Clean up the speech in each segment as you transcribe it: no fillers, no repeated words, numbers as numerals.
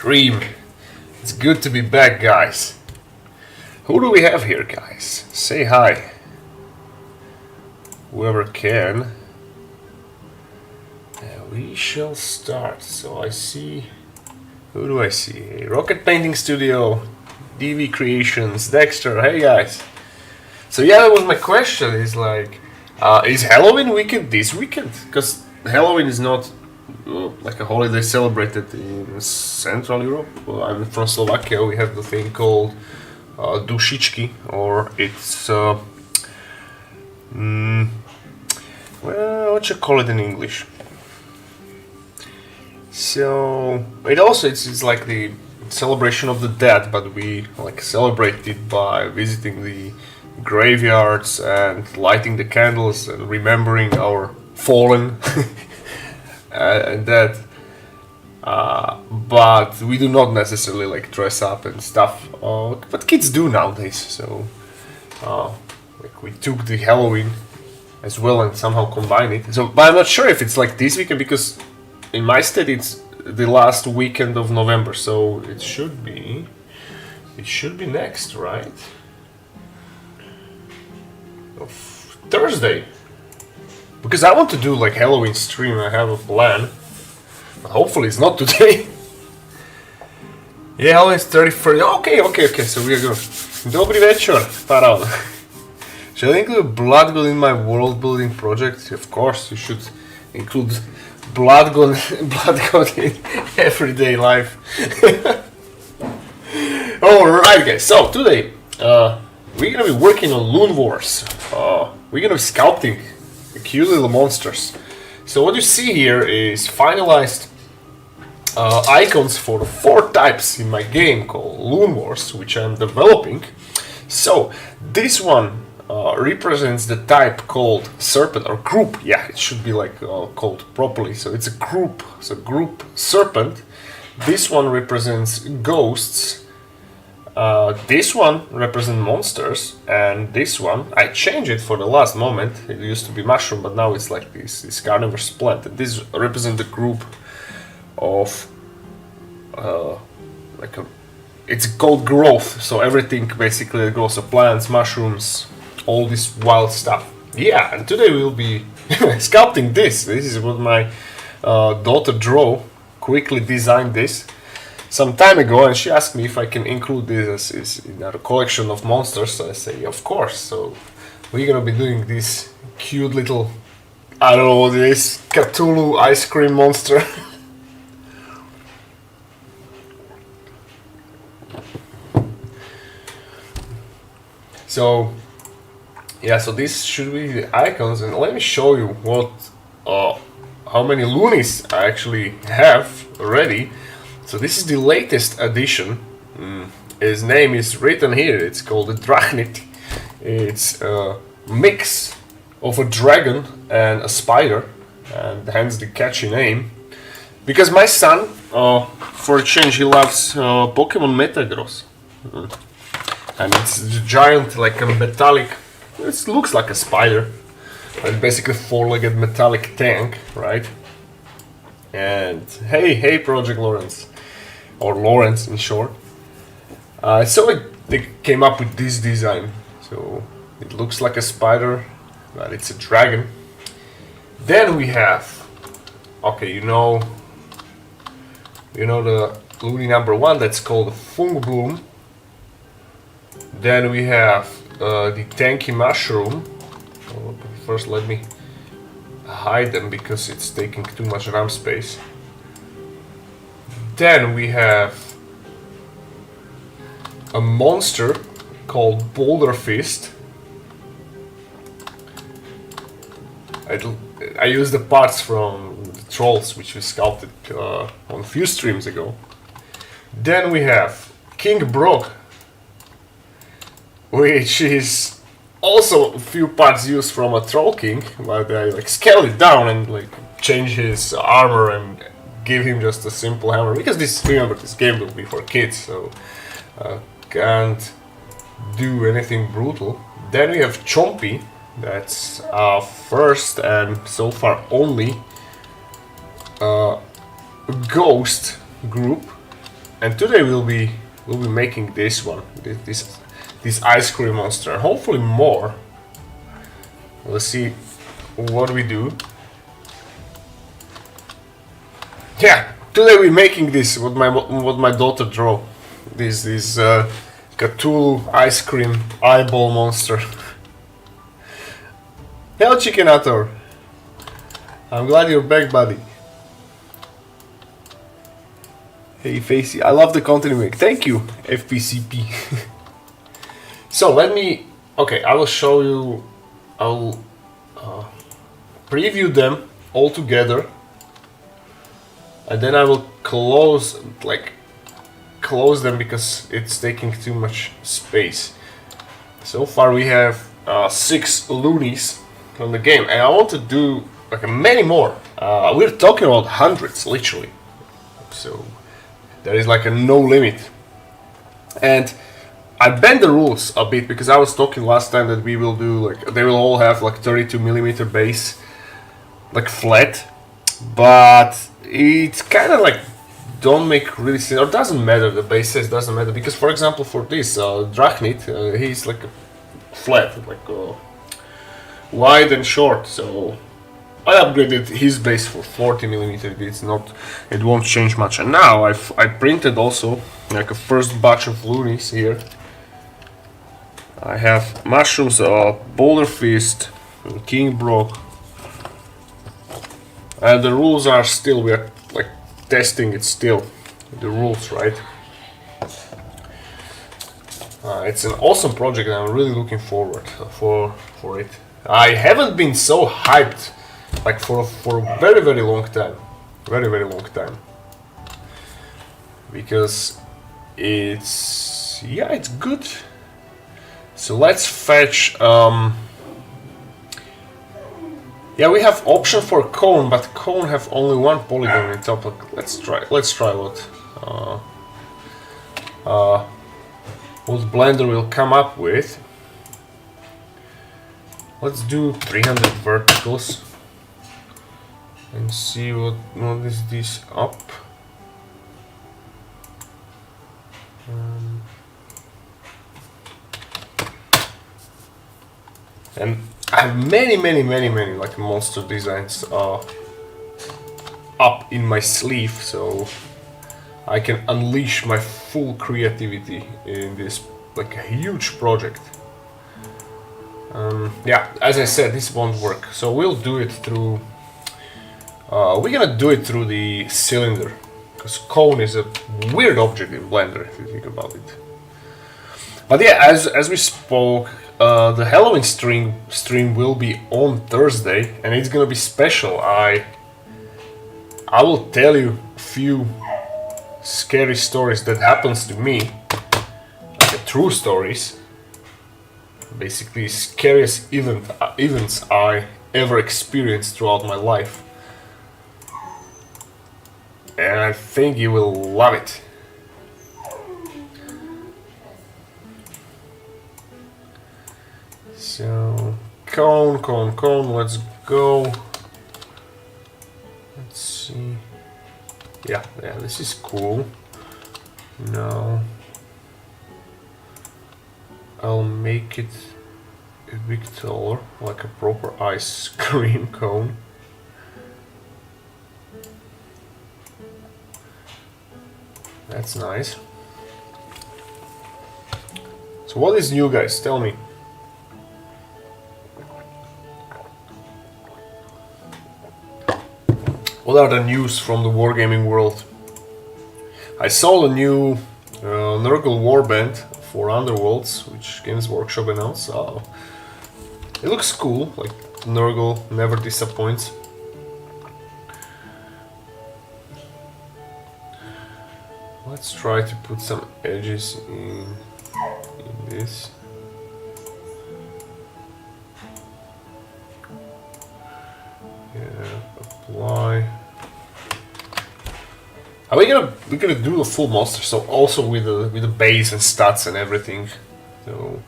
stream. It's good to be back, guys. Who do we have here, guys? Say hi. Whoever can. We shall start. So I see... Who do I see? Rocket Painting Studio, DV Creations, Dexter. Hey, guys. So yeah, that was my question. Is like, is Halloween weekend this weekend? Because Halloween is not like a holiday celebrated in Central Europe. Well, I'm from Slovakia. We have the thing called Dušičky, or it's well, what you call it in English? So it's like the celebration of the dead, but we like celebrate it by visiting the graveyards and lighting the candles and remembering our fallen and that. But we do not necessarily like dress up and stuff. But kids do nowadays. So like we took the Halloween as well and somehow combined it. So, but I'm not sure if it's like this weekend because in my state it's the last weekend of November. So it should be next, right? Thursday, because I want to do like Halloween stream. I have a plan, but hopefully it's not today. Yeah, Halloween is 31st. Okay. So we are good. Dobrý večer, Paral. Should I include Blood God in my world building project? Of course, you should include Blood God in everyday life. Alright, guys. So today, we're gonna be working on Lon Wars. We're gonna be sculpting the cute little monsters. So what you see here is finalized icons for the 4 types in my game called Lon Wars, which I'm developing. So this one represents the type called serpent or group. Yeah, it should be like called properly. So it's a group. So group serpent. This one represents ghosts. This one represents monsters, and this one I changed it for the last moment. It used to be mushroom, but now it's like this carnivorous plant. And this represents the group of it's called growth. So everything basically grows, so plants, mushrooms, all this wild stuff. Yeah, and today we'll be sculpting this. This is what my daughter drew. Quickly designed this some time ago, and she asked me if I can include this as in our collection of monsters. So I say, of course. So we're gonna be doing this cute little, I don't know what it is, Cthulhu ice cream monster. So yeah, so this should be the icons, and let me show you what how many loonies I actually have already. So this is the latest addition. His name is written here. It's called the Drachnit. It's a mix of a dragon and a spider, and hence the catchy name. Because my son, for a change, he loves Pokemon Metagross. And it's a giant, like a metallic. It looks like a spider. It's basically a 4-legged metallic tank, right? And hey, Project Lawrence. Or Lawrence in short. So they came up with this design. So it looks like a spider, but it's a dragon. Then we have, okay, you know the Looney number 1, that's called Fung Bloom. Then we have the tanky mushroom. First, let me hide them because it's taking too much RAM space. Then we have a monster called Boulder Fist. I used the parts from the trolls which we sculpted on a few streams ago. Then we have King Brock, which is also a few parts used from a Troll King, but I like scaled it down and like changed his armor and give him just a simple hammer, because remember this game will be for kids, so can't do anything brutal. Then we have Chompy, that's our first and so far only ghost group, and today we'll be making this one, this ice cream monster, and hopefully more. Let's see what we do. Yeah, today we're making this what my daughter drew. This Cthulhu ice cream eyeball monster. Hello, Chickenator. I'm glad you're back, buddy. Hey, Facey, I love the content you make. Thank you, FPCP. So let me. Okay, I will show you. I'll preview them all together, and then I will close them because it's taking too much space. So far we have 6 loonies from the game, and I want to do like many more. We're talking about hundreds, literally. So there is like a no limit. And I bend the rules a bit because I was talking last time that we will do like they will all have like 32mm base, like flat, but it's kind of like don't make really sense, or doesn't matter. The base size doesn't matter because, for example, for this Drachnid, he's like flat, like wide and short. So I upgraded his base for 40mm. It won't change much. And now I printed also like a first batch of loonies here. I have mushrooms, Boulder Fist, King Brock, and the rules are still, we are like testing it still, the rules, right? It's an awesome project and I'm really looking forward for it. I haven't been so hyped like for a very long time, very long time, because it's good. So let's fetch. Yeah, we have option for cone, but cone have only one polygon in top. Let's try what Blender will come up with. Let's do 300 verticals and see what is this up. And I have many like monster designs up in my sleeve, so I can unleash my full creativity in this like a huge project. Yeah, as I said, this won't work, so we'll do it through. We're gonna do it through the cylinder, because cone is a weird object in Blender if you think about it. But yeah, as we spoke, the Halloween stream will be on Thursday, and it's gonna be special. I will tell you a few scary stories that happens to me, like true stories. Basically, scariest events I ever experienced throughout my life, and I think you will love it. So, cone, let's go. Let's see. Yeah, this is cool. Now, I'll make it a bit taller, like a proper ice cream cone. That's nice. So what is new, guys? Tell me. What are the news from the wargaming world? I saw the new Nurgle warband for Underworlds, which Games Workshop announced. It looks cool, like Nurgle never disappoints. Let's try to put some edges in this. Yeah, apply. Are we gonna do the full monster? So also with the base and stats and everything. So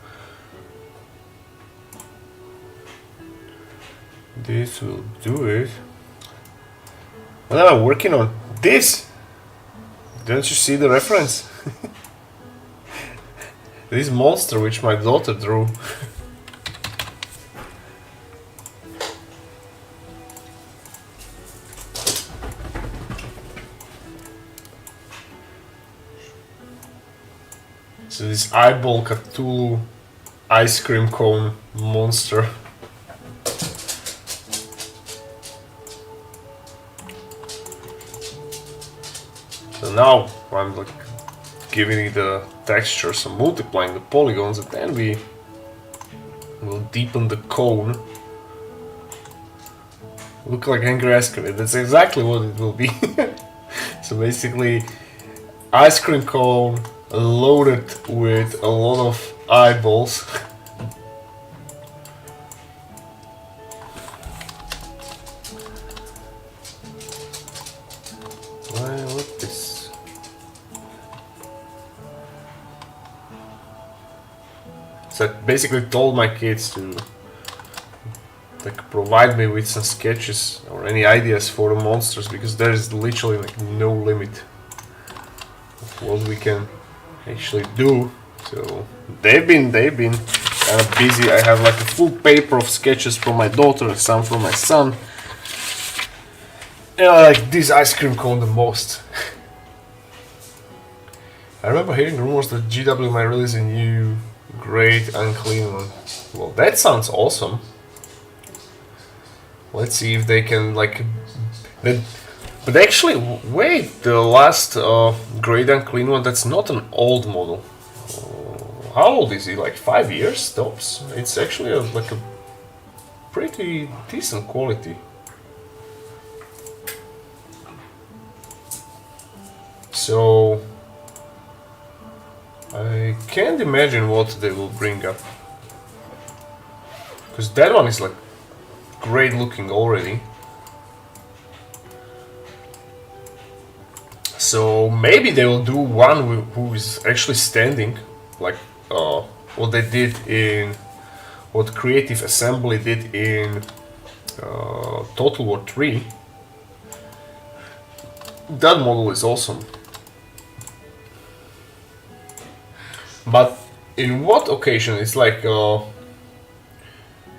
this will do it. What am I working on? This Didn't you see the reference? This monster which my daughter drew. So this eyeball Cthulhu ice cream cone monster. So now I'm like giving it the textures and multiplying the polygons, and then we will deepen the cone. Look like angry ice cream. That's exactly what it will be. So basically, ice cream cone loaded with a lot of eyeballs. What this? So I basically told my kids to like provide me with some sketches or any ideas for the monsters, because there is literally like no limit of what we can actually do. So they've been kind of busy. I have like a full paper of sketches from my daughter and some from my son. And I like this ice cream cone the most. I remember hearing rumors that GW might release a new great unclean one. Well, that sounds awesome. Let's see if they can like. But actually, wait, the last great unclean one, that's not an old model. How old is he? Like 5 years tops. It's actually like a pretty decent quality. So I can't imagine what they will bring up, because that one is like great looking already. So maybe they will do one who is actually standing, like what they did in, what Creative Assembly did in Total War 3. That model is awesome. But in what occasion? It's like the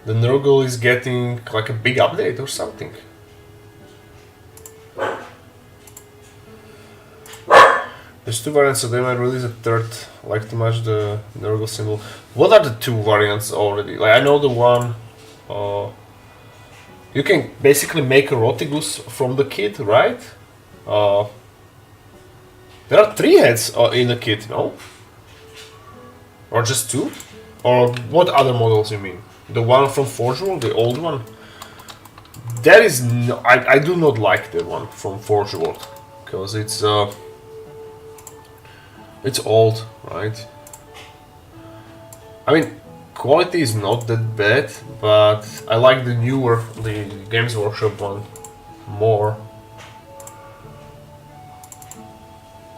Nurgle is getting like a big update or something. There's two variants, so they might release a third, like to match the Nurgle symbol. What are the two variants already? Like I know the one. You can basically make a Rotigus from the kit, right? There are 3 heads in the kit, no? Or just 2? Or what other models you mean? The one from Forge World, the old one? That is no, I do not like the one from Forge World, because it's old, right? I mean, quality is not that bad, but I like the newer, the Games Workshop one more.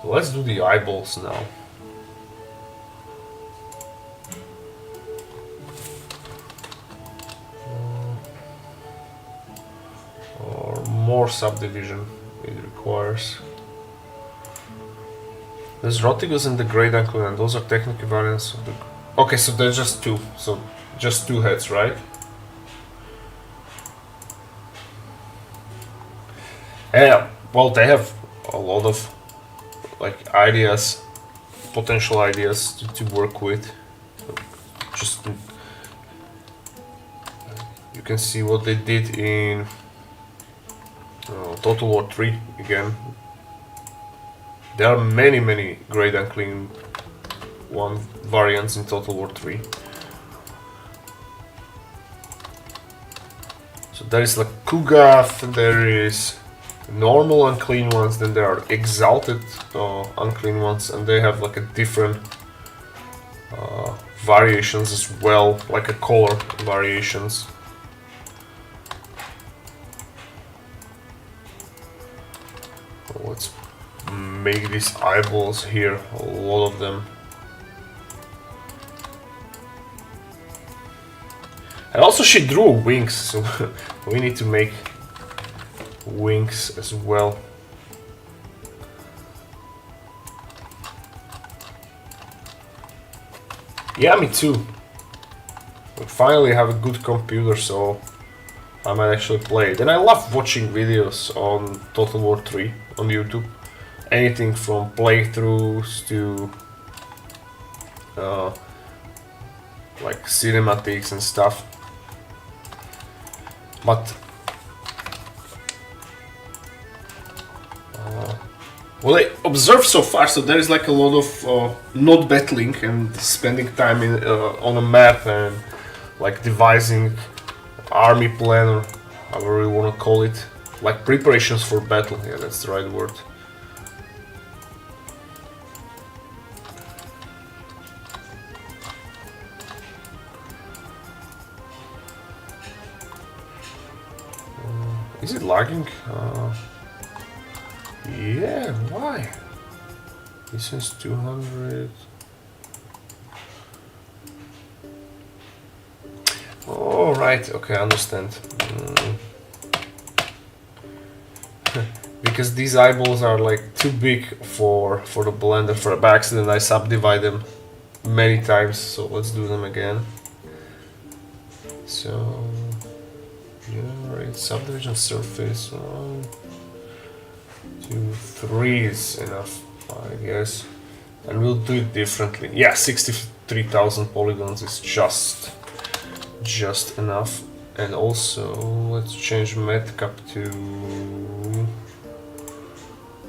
Let's do the eyeballs now. Or more subdivision it requires. There's Rotigus and the Great Uncle, and those are technical variants of the... Okay, so there's just 2. So just 2 heads, right? Yeah, well, they have a lot of like ideas, potential ideas to work with. So just you can see what they did in Total War 3 again. There are many Great Unclean one variants in Total War 3. So there is like Kugath, there is normal unclean ones, then there are exalted unclean ones, and they have like a different variations as well, like a color variations. Let's make these eyeballs here, a lot of them. And also she drew wings, so we need to make wings as well. Yeah, me too. We finally have a good computer, so I might actually play it. And I love watching videos on Total War 3 on YouTube. Anything from playthroughs to like cinematics and stuff. But what I observed so far, so there is like a lot of not battling and spending time in, on a map and like devising army plan or however you want to call it, like preparations for battle. Yeah, that's the right word. Is it lagging? Yeah, why? This is 200. Oh, right, okay, I understand. Because these eyeballs are like too big for the blender. By accident I subdivide them many times, so let's do them again. So, generate subdivision surface. 1, 2, 3 is enough, I guess. And we'll do it differently. Yeah, 63,000 polygons is just enough. And also, let's change matcap to...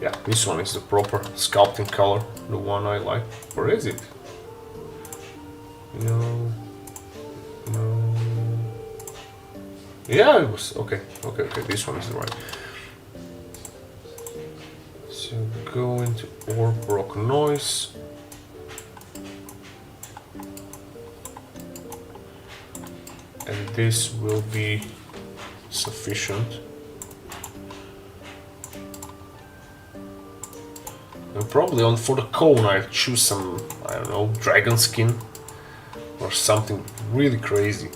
Yeah, this one is the proper sculpting color, the one I like. Or is it? No. Yeah, it was. Okay, this one is the right. So go into orb rock noise. And this will be sufficient. And probably for the cone I choose some, I don't know, dragon skin or something really crazy.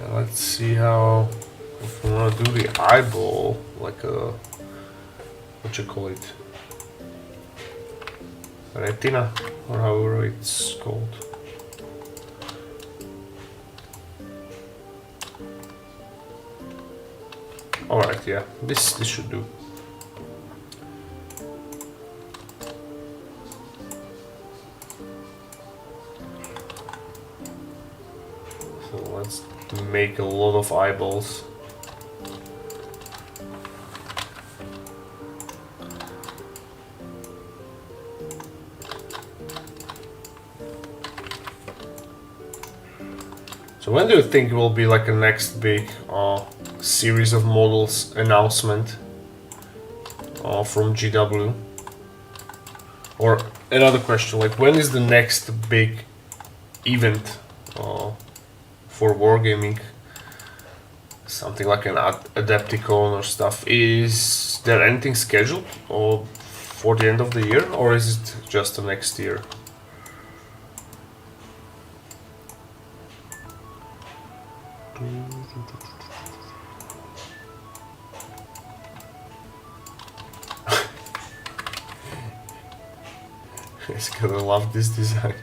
Let's see how, if we want to do the eyeball, like a, what you call it, retina, or however it's called. Alright, yeah, this should do. So let's make a lot of eyeballs. So when do you think will be like a next big series of models announcement from GW? Or another question, like when is the next big event for wargaming? Something like an Adepticon or stuff. Is there anything scheduled or for the end of the year, or is it just the next year? He's gonna love this design.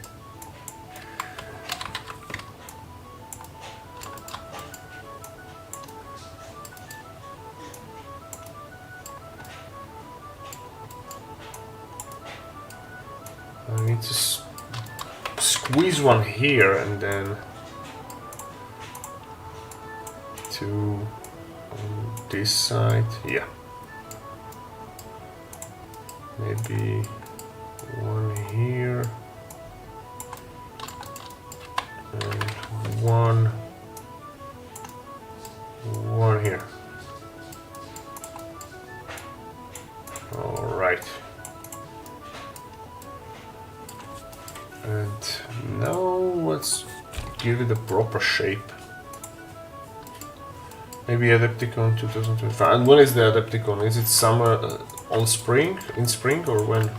I need to squeeze one here and then two on this side. Yeah. Maybe one here and one here. All right. And now let's give it a proper shape. Maybe Adepticon 2025. And when is the Adepticon? Is it summer on spring? In spring or when?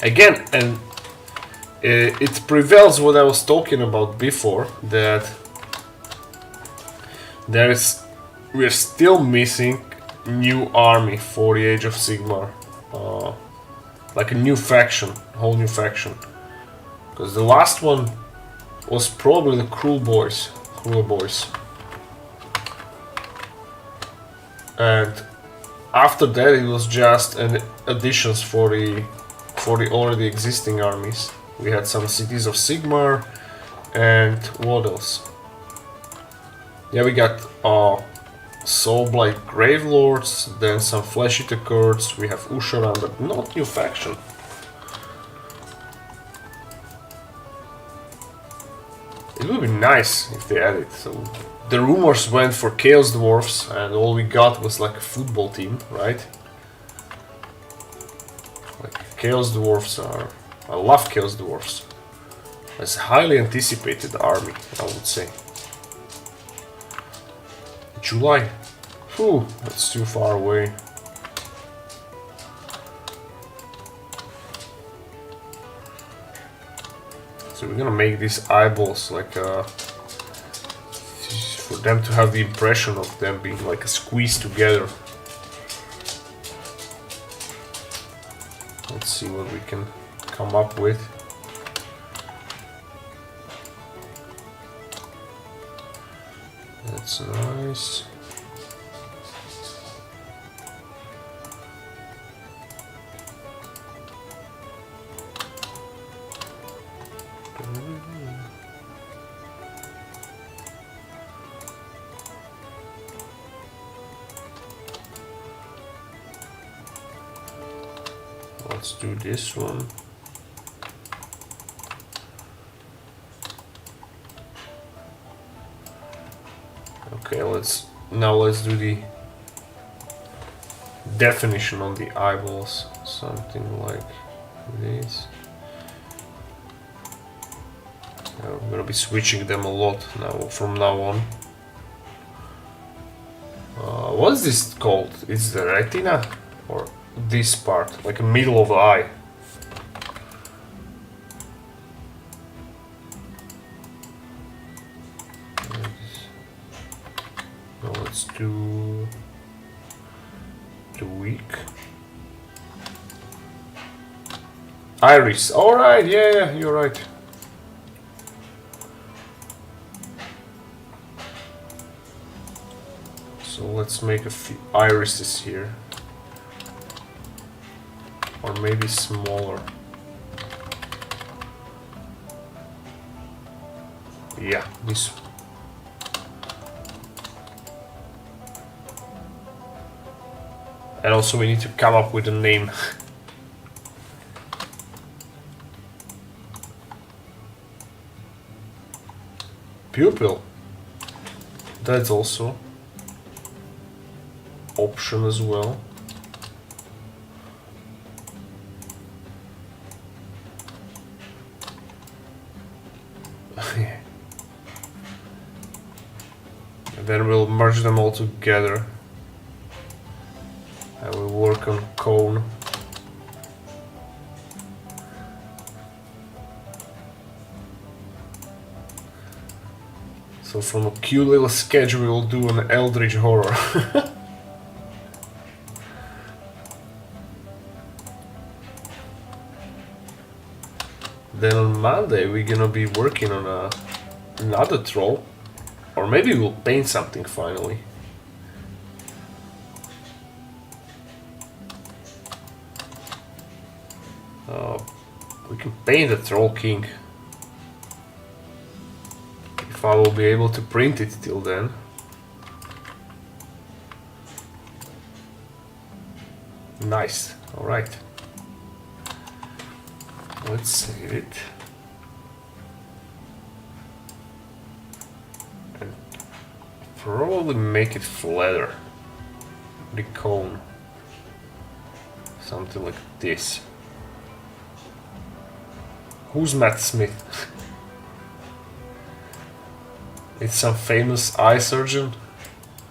Again, and it prevails what I was talking about before, that we're still missing new army for the Age of Sigmar, like a new faction, a whole new faction, because the last one was probably the Cruel Boys, and after that it was just an additions for the already existing armies. We had some Cities of Sigmar, and what else? Yeah, we got Soulblight Gravelords, then some Flesh Eater Kurds, we have Usharan, but not new faction. It would be nice if they added. So the rumors went for Chaos Dwarfs, and all we got was like a football team, right? Like Chaos Dwarfs are... I love Chaos Dwarfs. It's a highly anticipated army, I would say. July. Whew, that's too far away. So we're gonna make these eyeballs like for them to have the impression of them being like a squeeze together. Let's see what we can come up with. That's nice. Let's do this one. Okay, let's do the definition on the eyeballs, something like this. I'm gonna be switching them a lot now from now on. What is this called? Is the retina or this part, like a middle of the eye? Now let's do the weak iris. All right, yeah, you're right. So let's make a few irises here. Or maybe smaller. Yeah, this. And also we need to come up with a name. Pupil. That's also option as well. And then we'll merge them all together. And we'll work on cone. So from a cute little sketch we will do an Eldritch Horror. Then on Monday we're gonna be working on another troll. Or maybe we'll paint something finally. We can paint the Troll King. If I will be able to print it till then. Nice, alright. Let's save it. And probably make it flatter. The cone. Something like this. Who's Matt Smith? It's some famous eye surgeon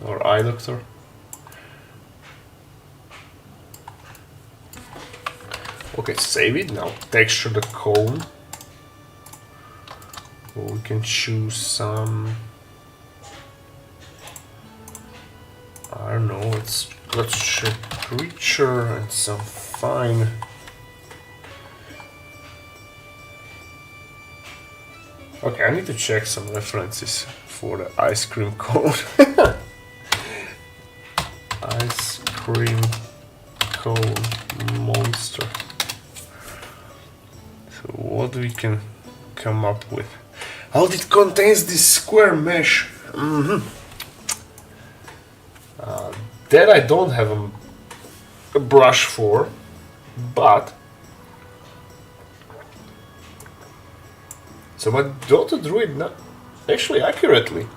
or eye doctor. Okay, save it. Now texture the cone. We can choose some, I don't know, let's check creature and some fine. Okay, I need to check some references for the ice cream cone. Ice cream cone monster. So what we can come up with? Oh, it contains this square mesh. That I don't have a brush for, but so my daughter drew it not actually accurately.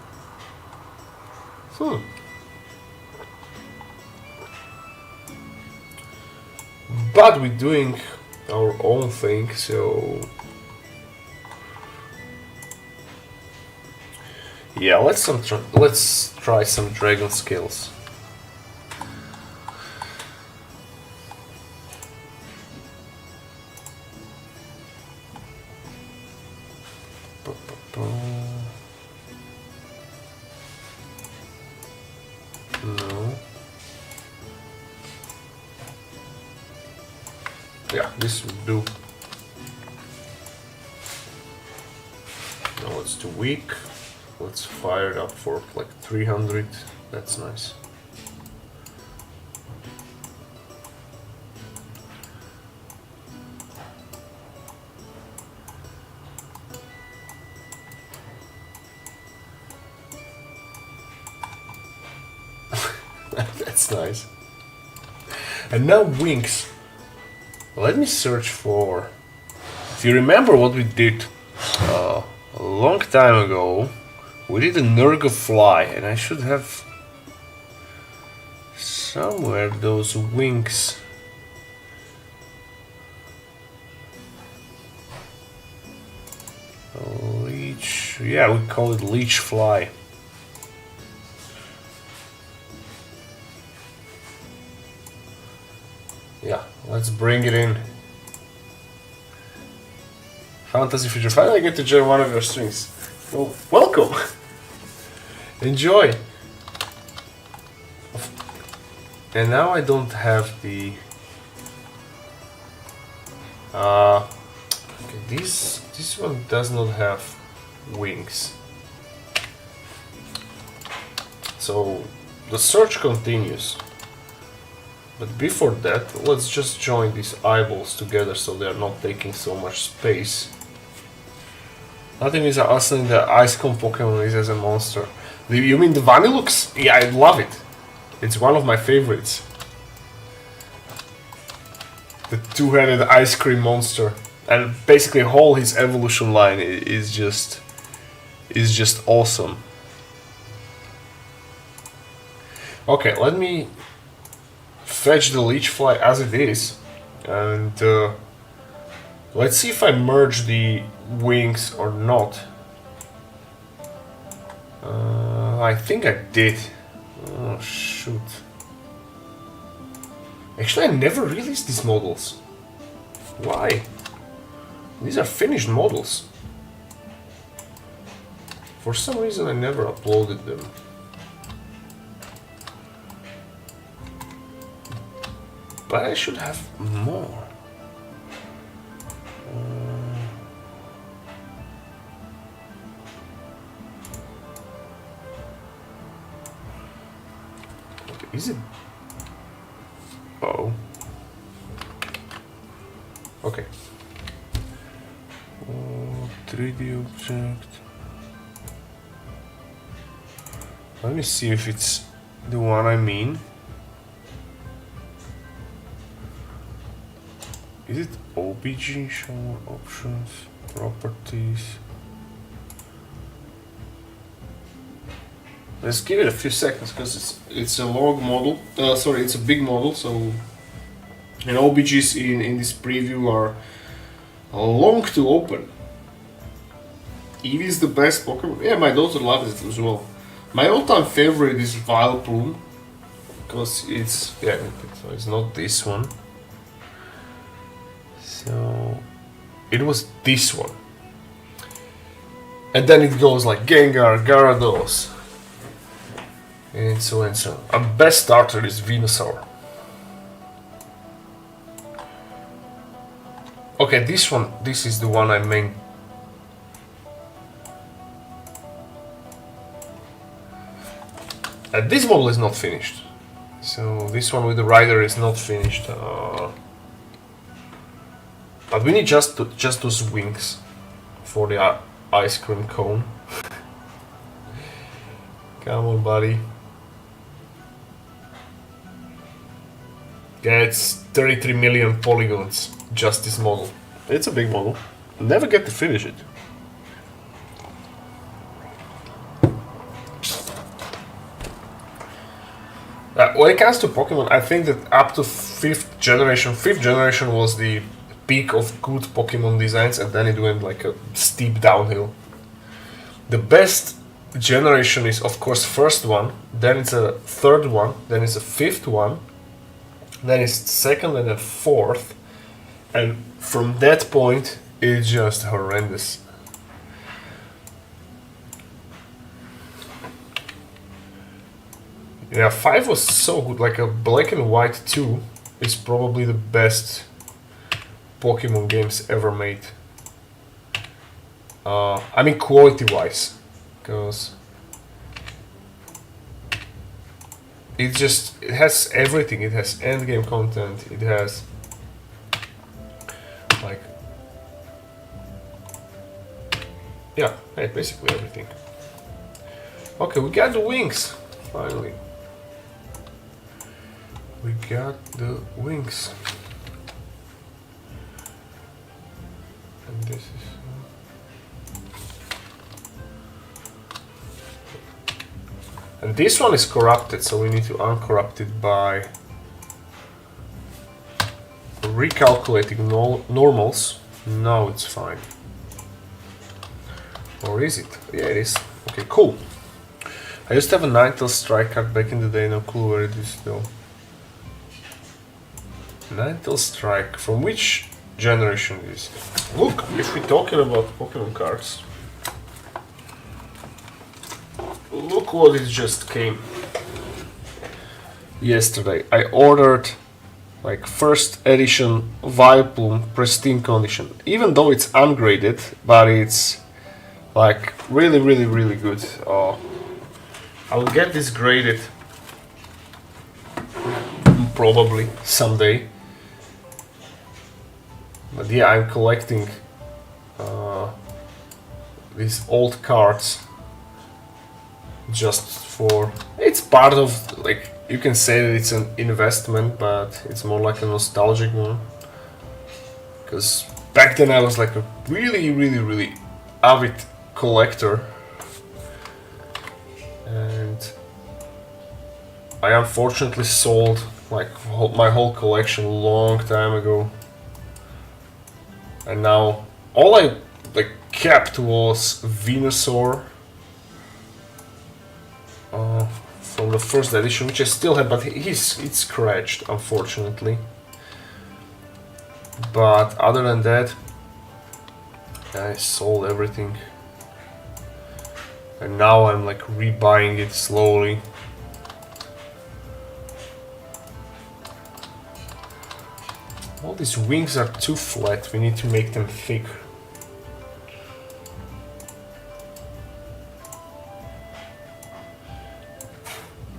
But we're doing our own thing, so yeah, let's try some dragon skills. No. Yeah, this will do. No, it's too weak. Let's fire it up for like 300. That's nice. That's nice. And now wings. Let me search for. If you remember what we did a long time ago, we did a Nurgle fly, and I should have somewhere those wings. Leech. Yeah, we call it leech fly. Yeah, let's bring it in. Fantasy Future. Finally, I get to join one of your streams. Well, welcome. Enjoy. And now I don't have the. Okay, this one does not have wings. So the search continues. But before that, let's just join these eyeballs together so they are not taking so much space. Nothing is awesome. The ice cone Pokemon is as a monster. You mean the Vanillux? Yeah, I love it. It's one of my favorites. The two-headed ice cream monster, and basically whole his evolution line is just awesome. Okay, let me fetch the leech fly as it is, and let's see if I merge the wings or not. I think I did. Oh shoot. Actually, I never released these models. Why? These are finished models. For some reason I never uploaded them. But I should have more. Is it? Oh. Okay. 3D object. Let me see if it's the one I mean. Is it OBG? Show more options, properties. Let's give it a few seconds because it's a long model. Sorry, it's a big model. So, and OBGs in this preview are long to open. Eevee is the best Pokemon. Yeah, my daughter loves it as well. My all-time favorite is Vileplume because it's so it's not this one. So it was this one. And then it goes like Gengar, Gyarados, and so and so. Our best starter is Venusaur. Okay, this one, this is the one I mean. This model is not finished. So this one with the rider is not finished. But we need just those wings for the ice cream cone. Come on, buddy. Yeah, it's 33 million polygons, just this model. It's a big model. Never get to finish it. When it comes to Pokemon, I think that up to 5th generation was the peak of good Pokemon designs, and then it went like a steep downhill. The best generation is of course first one, then it's a third one, then it's a fifth one, then it's second and then fourth, and from that point it's just horrendous. Yeah, 5 was so good, like a Black and White 2 is probably the best Pokemon games ever made. I mean quality-wise, because it has everything. It has endgame content, it has like, yeah, basically everything. Okay, we got the wings, finally. We got the wings. And this is... And this one is corrupted, so we need to uncorrupt it by recalculating normals. No, it's fine. Or is it? Yeah, it is. Okay, cool. I used to have a Ninetales strike card back in the day, no clue where it is though. Ninetales strike, from which generation is it? Look, if we're talking about Pokemon cards, look what it just came yesterday. I ordered like first edition Vileplume pristine condition, even though it's ungraded, but it's like really good. I'll get this graded probably someday. But yeah, I'm collecting these old cards just for... It's part of, like, you can say that it's an investment, but it's more like a nostalgic one. Because back then I was like a really avid collector. And I unfortunately sold like my whole collection a long time ago. And now all I like kept was Venusaur from the first edition, which I still have, but it's scratched, unfortunately. But other than that, I sold everything. And now I'm like rebuying it slowly. All these wings are too flat, we need to make them thick.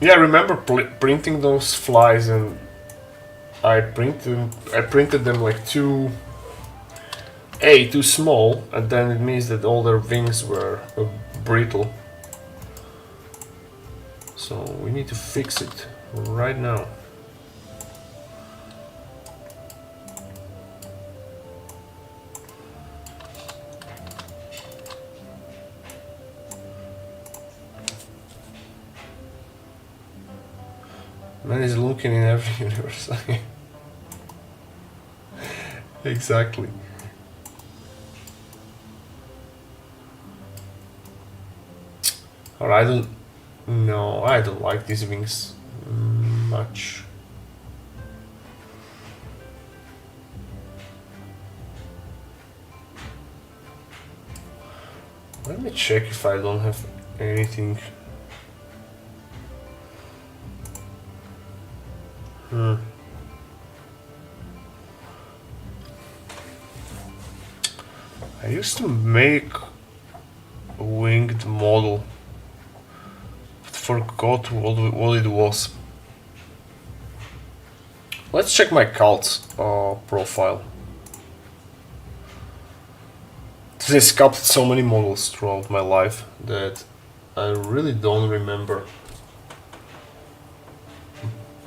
Yeah, I remember printing those flies, and I printed them like too small, and then it means that all their wings were brittle. So we need to fix it right now. Man is looking in every universe. Exactly. Or I don't like these wings much. Let me check if I don't have anything. I used to make a winged model, but forgot what it was. Let's check my cult profile. I sculpted so many models throughout my life that I really don't remember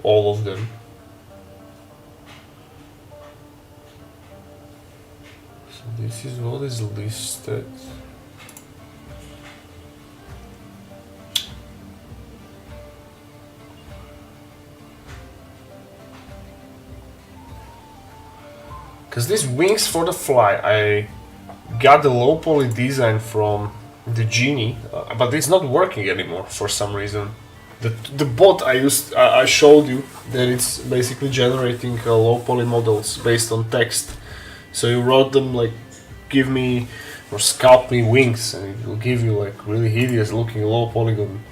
all of them. So this is what is listed. Because these wings for the fly, I got the low poly design from the Genie, but it's not working anymore for some reason. The bot I used, I showed you that it's basically generating low poly models based on text. So you wrote them like, give me or sculpt me wings, and it will give you like really hideous looking low polygon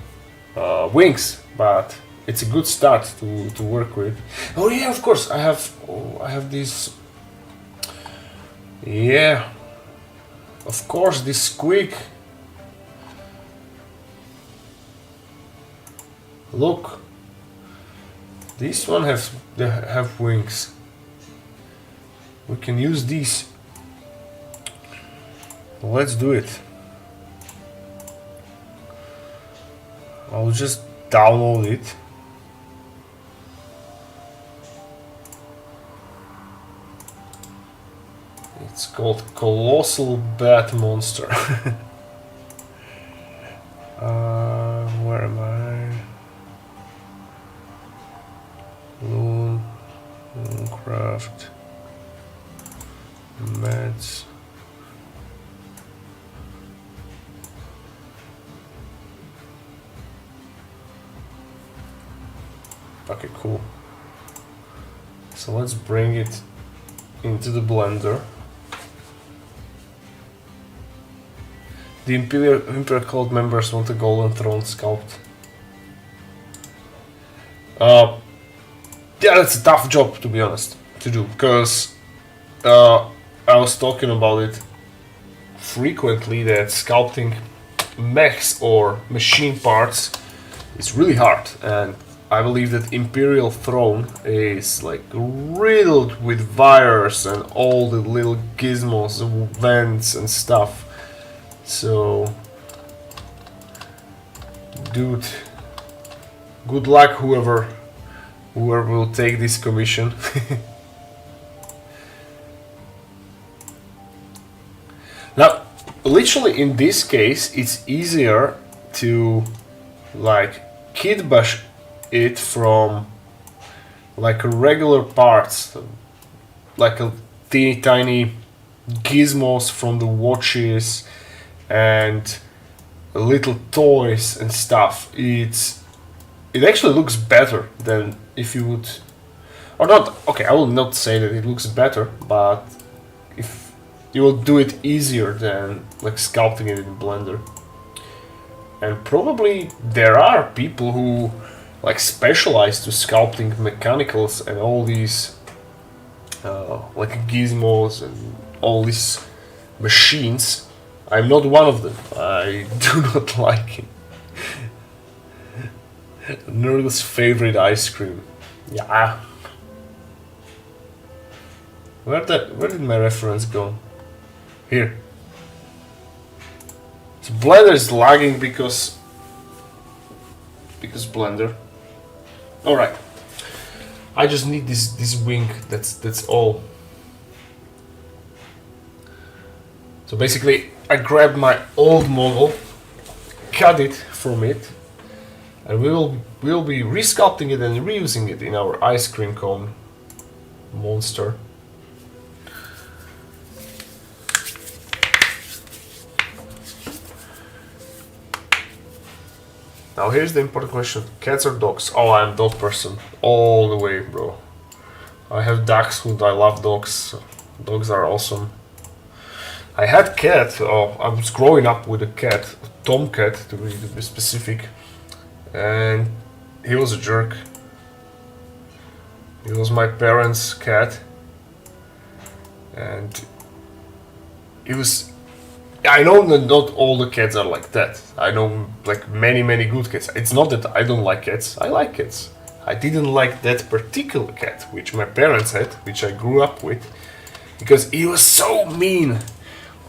wings. But it's a good start to work with. Oh yeah, of course I have these. Yeah. Of course, this squeak. Look, this one have wings. We can use these. Let's do it. I'll just download it. It's called Colossal Bat Monster. Where am I? Craft. Meds. Okay, cool. So let's bring it into the blender. The Imperial Cult members want a Golden Throne sculpt. Yeah, that's a tough job, to be honest, to do, because I was talking about it frequently that sculpting mechs or machine parts is really hard, and I believe that Imperial Throne is like riddled with wires and all the little gizmos, vents and stuff. So, dude, good luck whoever will take this commission. Now, literally in this case, it's easier to like kit bash it from like a regular parts, like a teeny tiny gizmos from the watches and little toys and stuff. It actually looks better than if you would, or not. Okay, I will not say that it looks better, but if you will do it easier than like sculpting it in Blender. And probably there are people who like specialize to sculpting mechanicals and all these like gizmos and all these machines. I'm not one of them. I do not like it. Nerd's favorite ice cream. Yeah. Where did my reference go? Here. So Blender is lagging because Blender. All right. I just need this wing. That's all. So basically, I grabbed my old model, cut it from it, and we'll be resculpting it and reusing it in our ice cream cone monster. Now here's the important question: cats or dogs? Oh, I'm a dog person all the way, bro. I have dachshund. I love dogs. Dogs are awesome. I had cat. I was growing up with a cat, a tomcat to be specific, and he was a jerk. He was my parents' cat, and he was. I know that not all the cats are like that. I know like many good cats. It's not that I don't like cats. I like cats. I didn't like that particular cat, which my parents had, which I grew up with, because he was so mean.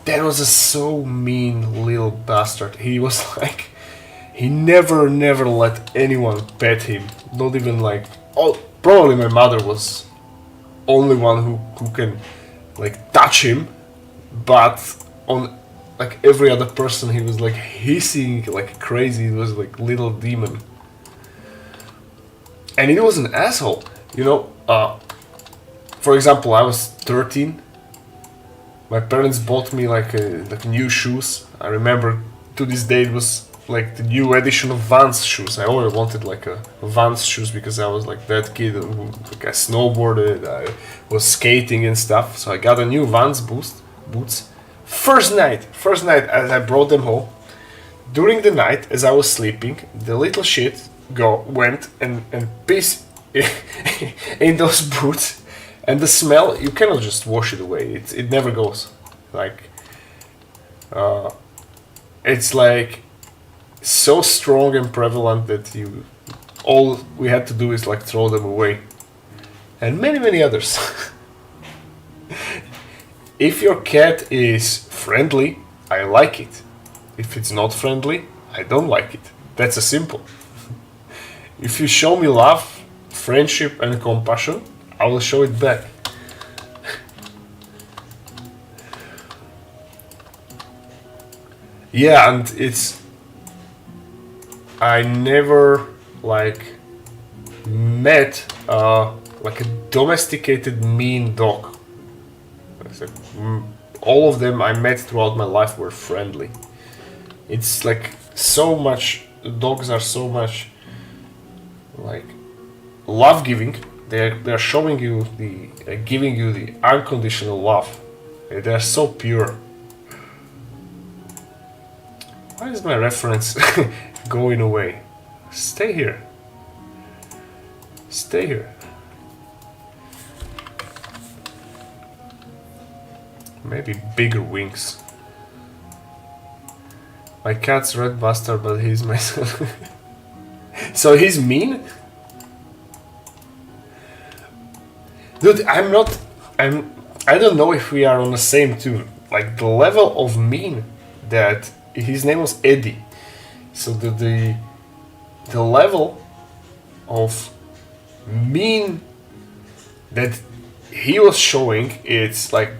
That was a so mean little bastard. He was like, he never let anyone pet him. Not even like, oh, probably my mother was only one who can like touch him, but on like every other person he was like hissing like crazy. It was like little demon. And he was an asshole, you know. For example, I was 13. My parents bought me like new shoes. I remember to this day it was like the new edition of Vans shoes. I always wanted like a Vans shoes because I was like that kid who like I snowboarded, I was skating and stuff. So I got a new Vans boots. First night as I brought them home. During the night as I was sleeping, the little shit went and pissed in those boots. And the smell, you cannot just wash it away. It never goes. Like, it's like so strong and prevalent that all we had to do is like throw them away. And many others. If your cat is friendly, I like it. If it's not friendly, I don't like it. That's a simple. If you show me love, friendship and compassion, I will show it back. Yeah, and I never like met like a domesticated mean dog. Like, all of them I met throughout my life were friendly. It's like so much. Dogs are so much like love giving. They're showing you giving you the unconditional love. They're so pure. Why is my reference going away? Stay here. Stay here. Maybe bigger wings. My cat's red bastard, but he's my son. So he's mean? Dude, I don't know if we are on the same tune. Like the level of mean that his name was Eddie. So the level of mean that he was showing, it's like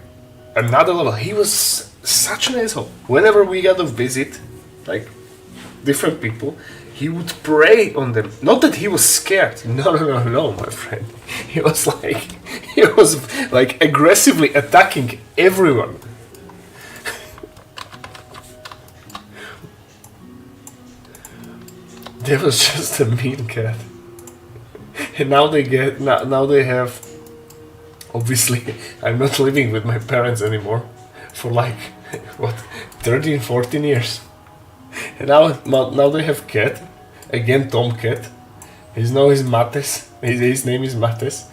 another level. He was such an asshole. Whenever we got to visit like different people, he would prey on them. Not that he was scared. No, my friend. He was like aggressively attacking everyone. That was just a mean cat. And now they have. Obviously, I'm not living with my parents anymore for like what 13, 14 years. And now they have cat, again tomcat. His name is Mates. His name is Mates,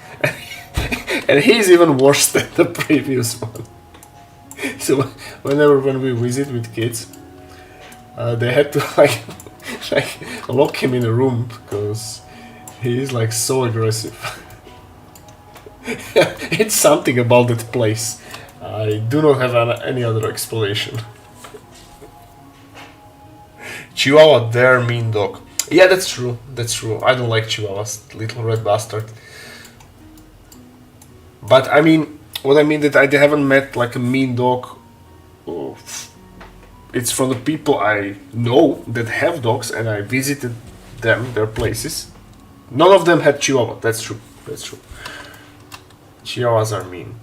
and he's even worse than the previous one. So when we visit with kids, they had to like lock him in a room because he is like so aggressive. It's something about that place. I do not have any other explanation. Chihuahua, they're mean dog. Yeah, that's true. I don't like Chihuahuas, little red bastard. But I mean, what I mean that I haven't met like a mean dog. It's from the people I know that have dogs, and I visited their places. None of them had Chihuahua. That's true. Chihuahuas are mean,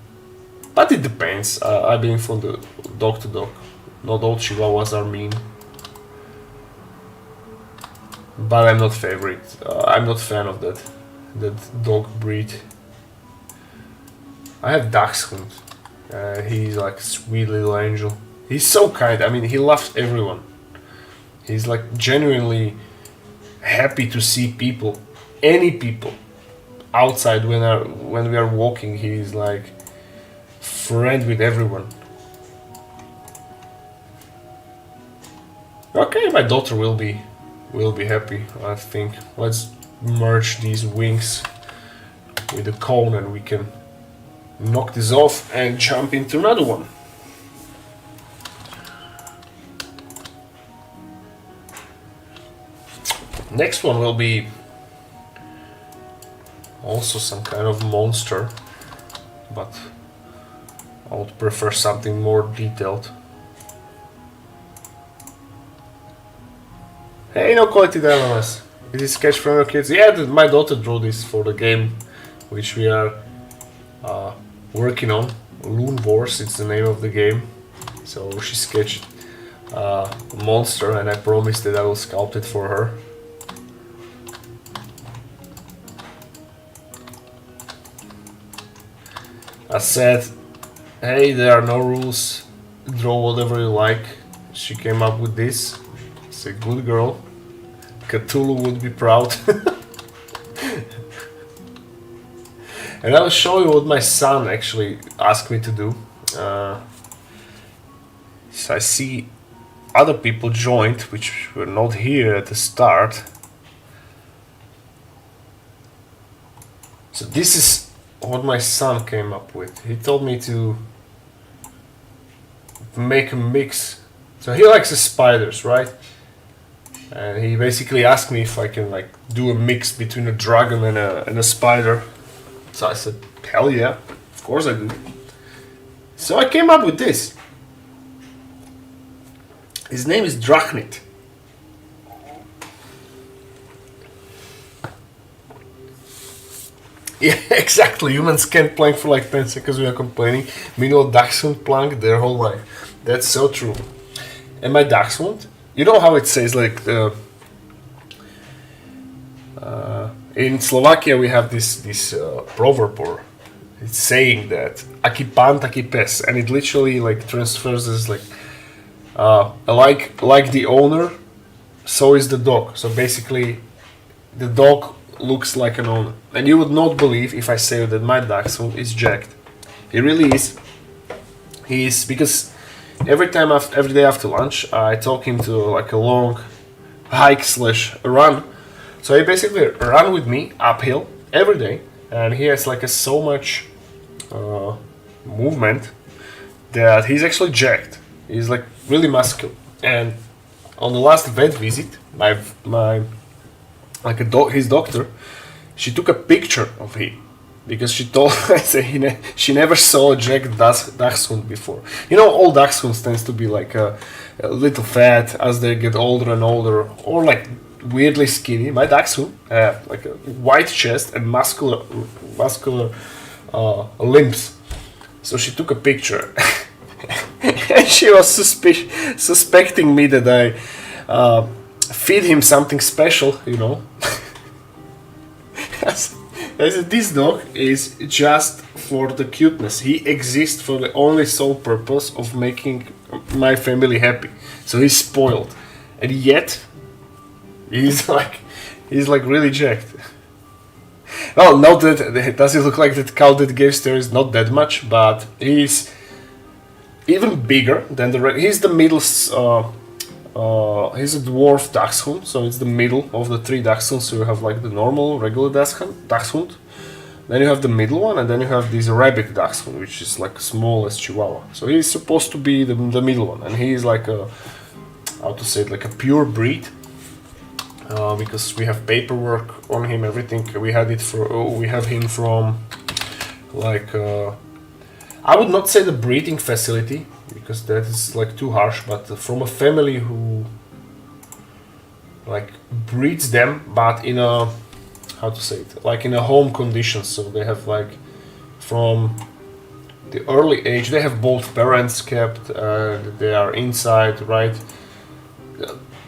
but it depends. I've been from the dog to dog. Not all Chihuahuas are mean. But I'm not I'm not fan of that dog breed. I have Dachshund. He's like a sweet little angel. He's so kind. I mean, he loves everyone. He's like genuinely happy to see people, any people, outside when we are walking. He's like friend with everyone. Okay, my daughter will be happy, I think. Let's merge these wings with the cone and we can knock this off and jump into another one. Next one will be also some kind of monster, but I would prefer something more detailed. Hey, no quality dilemmas. Is this sketch from your kids? Yeah, my daughter drew this for the game, which we are working on. Lon Wars, it's the name of the game. So she sketched a monster, and I promised that I will sculpt it for her. I said, hey, there are no rules. Draw whatever you like. She came up with this. It's a good girl. Cthulhu would be proud. And I will show you what my son actually asked me to do. So I see other people joined, which were not here at the start. So this is what my son came up with. He told me to make a mix. So he likes the spiders, right? And he basically asked me if I can like do a mix between a dragon and a spider. So I said, hell yeah, of course I do. So I came up with this. His name is Drachnit. Yeah, exactly. Humans can't plank for like 10 seconds without complaining. Meanwhile, dachshund plank their whole life. That's so true. And my dachshund, you know how it says like in Slovakia we have this proverb, or it's saying that "Aki pan, taki pes," and it literally like transfers as like the owner, so is the dog. So basically, the dog looks like an owner, and you would not believe if I say that my dachshund is jacked. He really is. He is, because every day after lunch, I talk him to like a long hike / run. So he basically run with me uphill every day, and he has like so much movement that he's actually jacked. He's like really muscular. And on the last vet visit, his doctor, she took a picture of him. Because she told she never saw a jacked dachshund before. You know, all dachshunds tends to be like a little fat as they get older and older, or like weirdly skinny. My dachshund had like a white chest and muscular limbs. So she took a picture, and she was suspecting me that I feed him something special, you know. I said, this dog is just for the cuteness. He exists for the only sole purpose of making my family happy. So he's spoiled, and yet he's like really jacked. Well, not that does it look like that cow that gave stories, not that much, but he's even bigger than he's the middle. He's a dwarf dachshund, so it's the middle of the three dachshunds. So you have like the normal, regular dachshund, then you have the middle one, and then you have this rabbit dachshund, which is like smallest chihuahua. So he's supposed to be the middle one, and he is like a, how to say it, like a pure breed, because we have paperwork on him, everything. We have him from like I would not say the breeding facility, because that is like too harsh, but from a family who like breeds them, but in a, how to say it, like in a home conditions. So they have like from the early age, they have both parents kept, they are inside, right?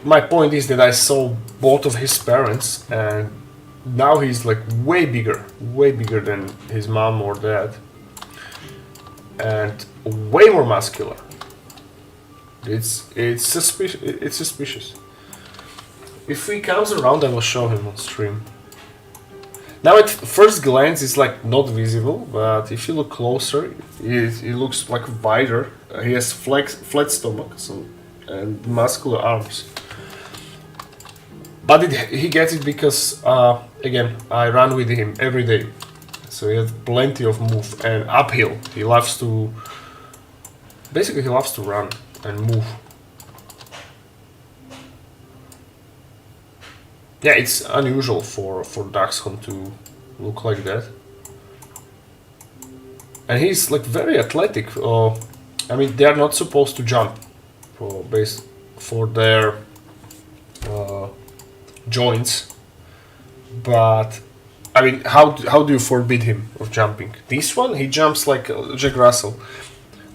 My point is that I saw both of his parents, and now he's like way bigger than his mom or dad, and way more muscular. It's suspicious. It's suspicious. If he comes around, I will show him on stream. Now at first glance it's like not visible, but if you look closer, it looks like wider. He has flat stomach and muscular arms. But he gets it because, again, I run with him every day. So he has plenty of move and uphill. He loves to... Basically he loves to run and move. Yeah, it's unusual for Dachshund to look like that. And he's like very athletic. I mean, they are not supposed to jump for their joints. But I mean, how do you forbid him of jumping? This one, he jumps like Jack Russell.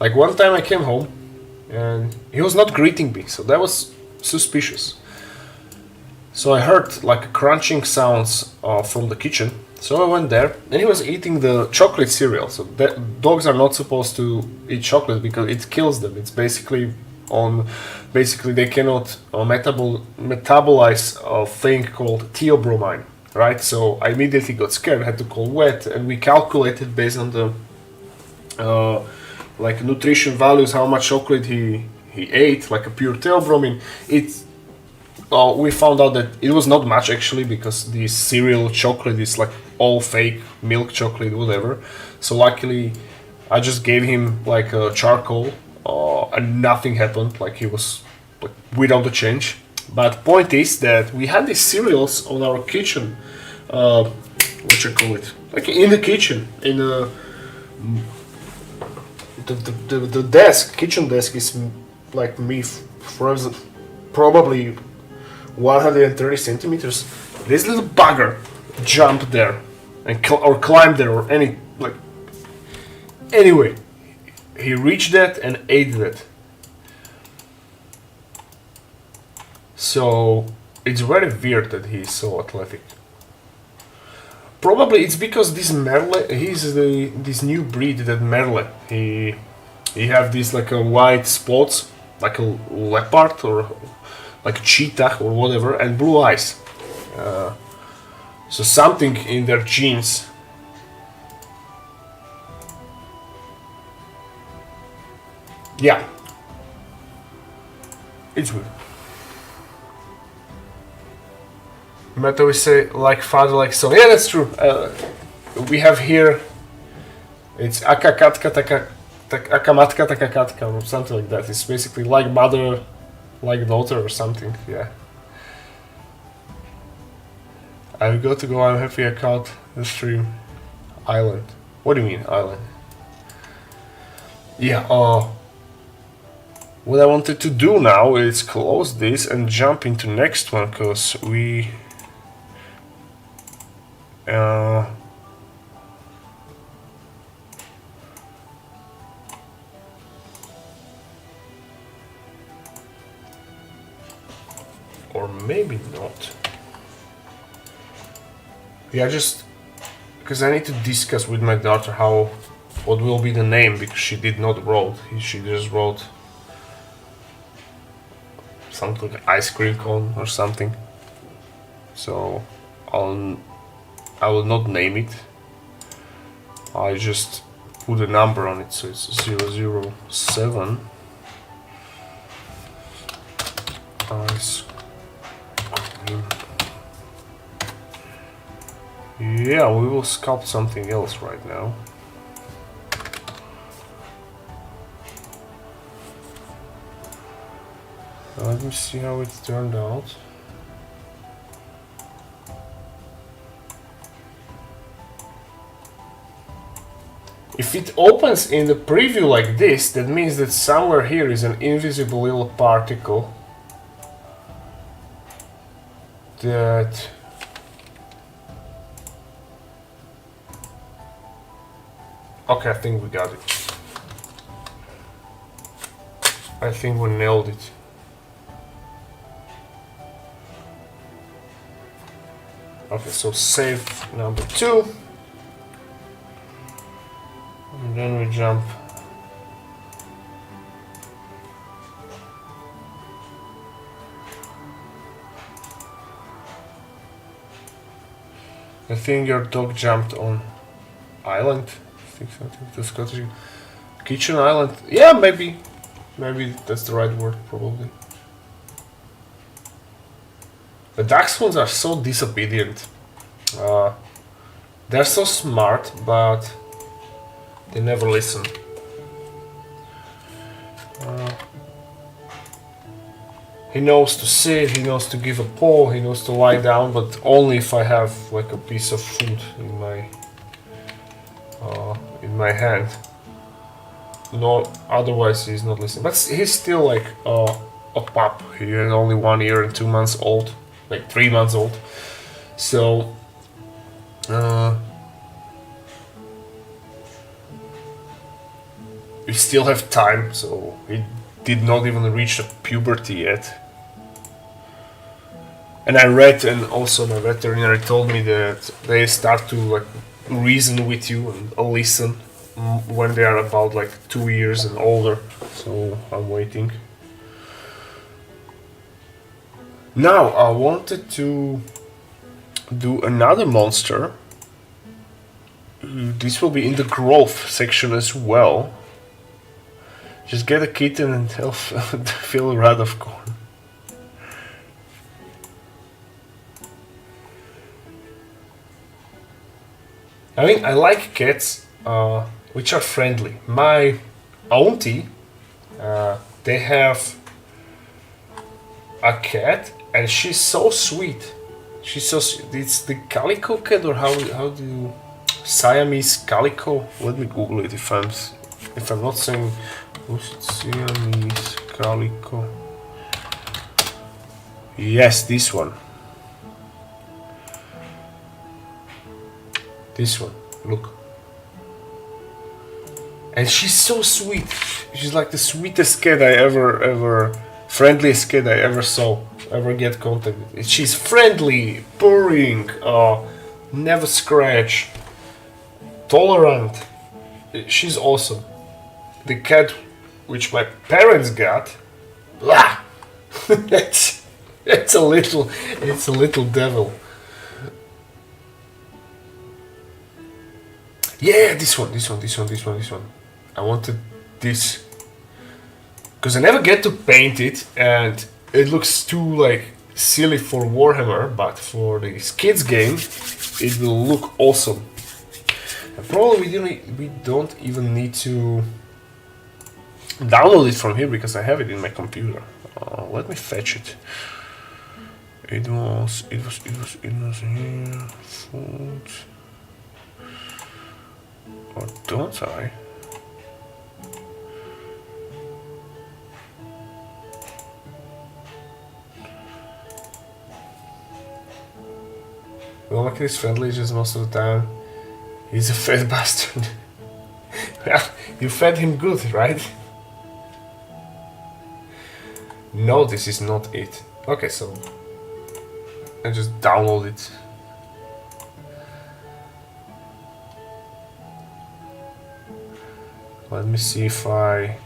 Like one time I came home and he was not greeting me, so that was suspicious. So I heard like crunching sounds from the kitchen. So I went there and he was eating the chocolate cereal. So dogs are not supposed to eat chocolate because it kills them. It's basically they cannot metabolize a thing called theobromine, right? So I immediately got scared, had to call vet, and we calculated based on the like nutrition values how much chocolate he ate, like a pure theobromine. We found out that it was not much actually, because the cereal chocolate is like all fake milk chocolate, whatever. So luckily I just gave him like a charcoal and nothing happened, like he was like without the change. But point is that we had these cereals on our kitchen, what you call it, like in the kitchen, in the desk, kitchen desk is like me frozen, probably 130 centimeters. This little bugger jumped there and or climbed there or any like. Anyway, he reached that and ate that. So it's very weird that he is so athletic. Probably it's because this Merle, he's this new breed that Merle. He have these like a white spots, like a leopard or like a cheetah or whatever, and blue eyes. So something in their genes. Yeah, it's weird. Meta we say like father, like son. Yeah, that's true. We have here. It's akakatka akamatka takakatka or something like that. It's basically like mother, like daughter or something. Yeah. I've got to go. I'm happy I caught the stream. Island. What do you mean island? Yeah. What I wanted to do now is close this and jump into next one, cause we. Or maybe not. Yeah, just because I need to discuss with my daughter what will be the name, because she did not wrote. She just wrote something like ice cream cone or something. So I will not name it. I just put a number on it, so it's 007. Ice cream. Yeah, we will sculpt something else right now. Let me see how it turned out. If it opens in the preview like this, that means that somewhere here is an invisible little particle that okay, I think we got it. I think we nailed it. Okay, so save number 2. And then we jump I think your dog jumped on island. I think something to Scottish kitchen island. Yeah, maybe that's the right word, probably. The dachshunds are so disobedient. They're so smart, but they never listen. He knows to sit, he knows to give a paw, he knows to lie down, but only if I have like a piece of food in my hand. No, otherwise he's not listening. But he's still like a pup. He is only 1 year and 2 months old, like 3 months old. So we still have time. So he did not even reach the puberty yet. And I read, and also my veterinary told me that they start to like reason with you and listen when they are about like 2 years and older. So I'm waiting. Now I wanted to do another monster. This will be in the growth section as well. Just get a kitten and they'll fill a rod of corn. I mean, I like cats which are friendly. My auntie, they have a cat and she's so sweet. She's so it's the calico cat, or how do you Siamese calico? Let me Google it if I'm not saying Siamese calico. Yes, this one. This one, look. And she's so sweet. She's like the sweetest cat I ever friendliest cat I ever saw, ever get contact with. She's friendly, purring, never scratch, tolerant. She's awesome. The cat which my parents got, blah, it's a little devil. Yeah, this one. I wanted this because I never get to paint it, and it looks too like silly for Warhammer, but for this kids game, it will look awesome. And probably we don't even need to download it from here because I have it in my computer. Let me fetch it. It was here. Food. Or don't I? Well, like he's friendly just most of the time. He's a fat bastard. Well, you fed him good, right? No, this is not it. Okay, so I just download it. Let me see if I...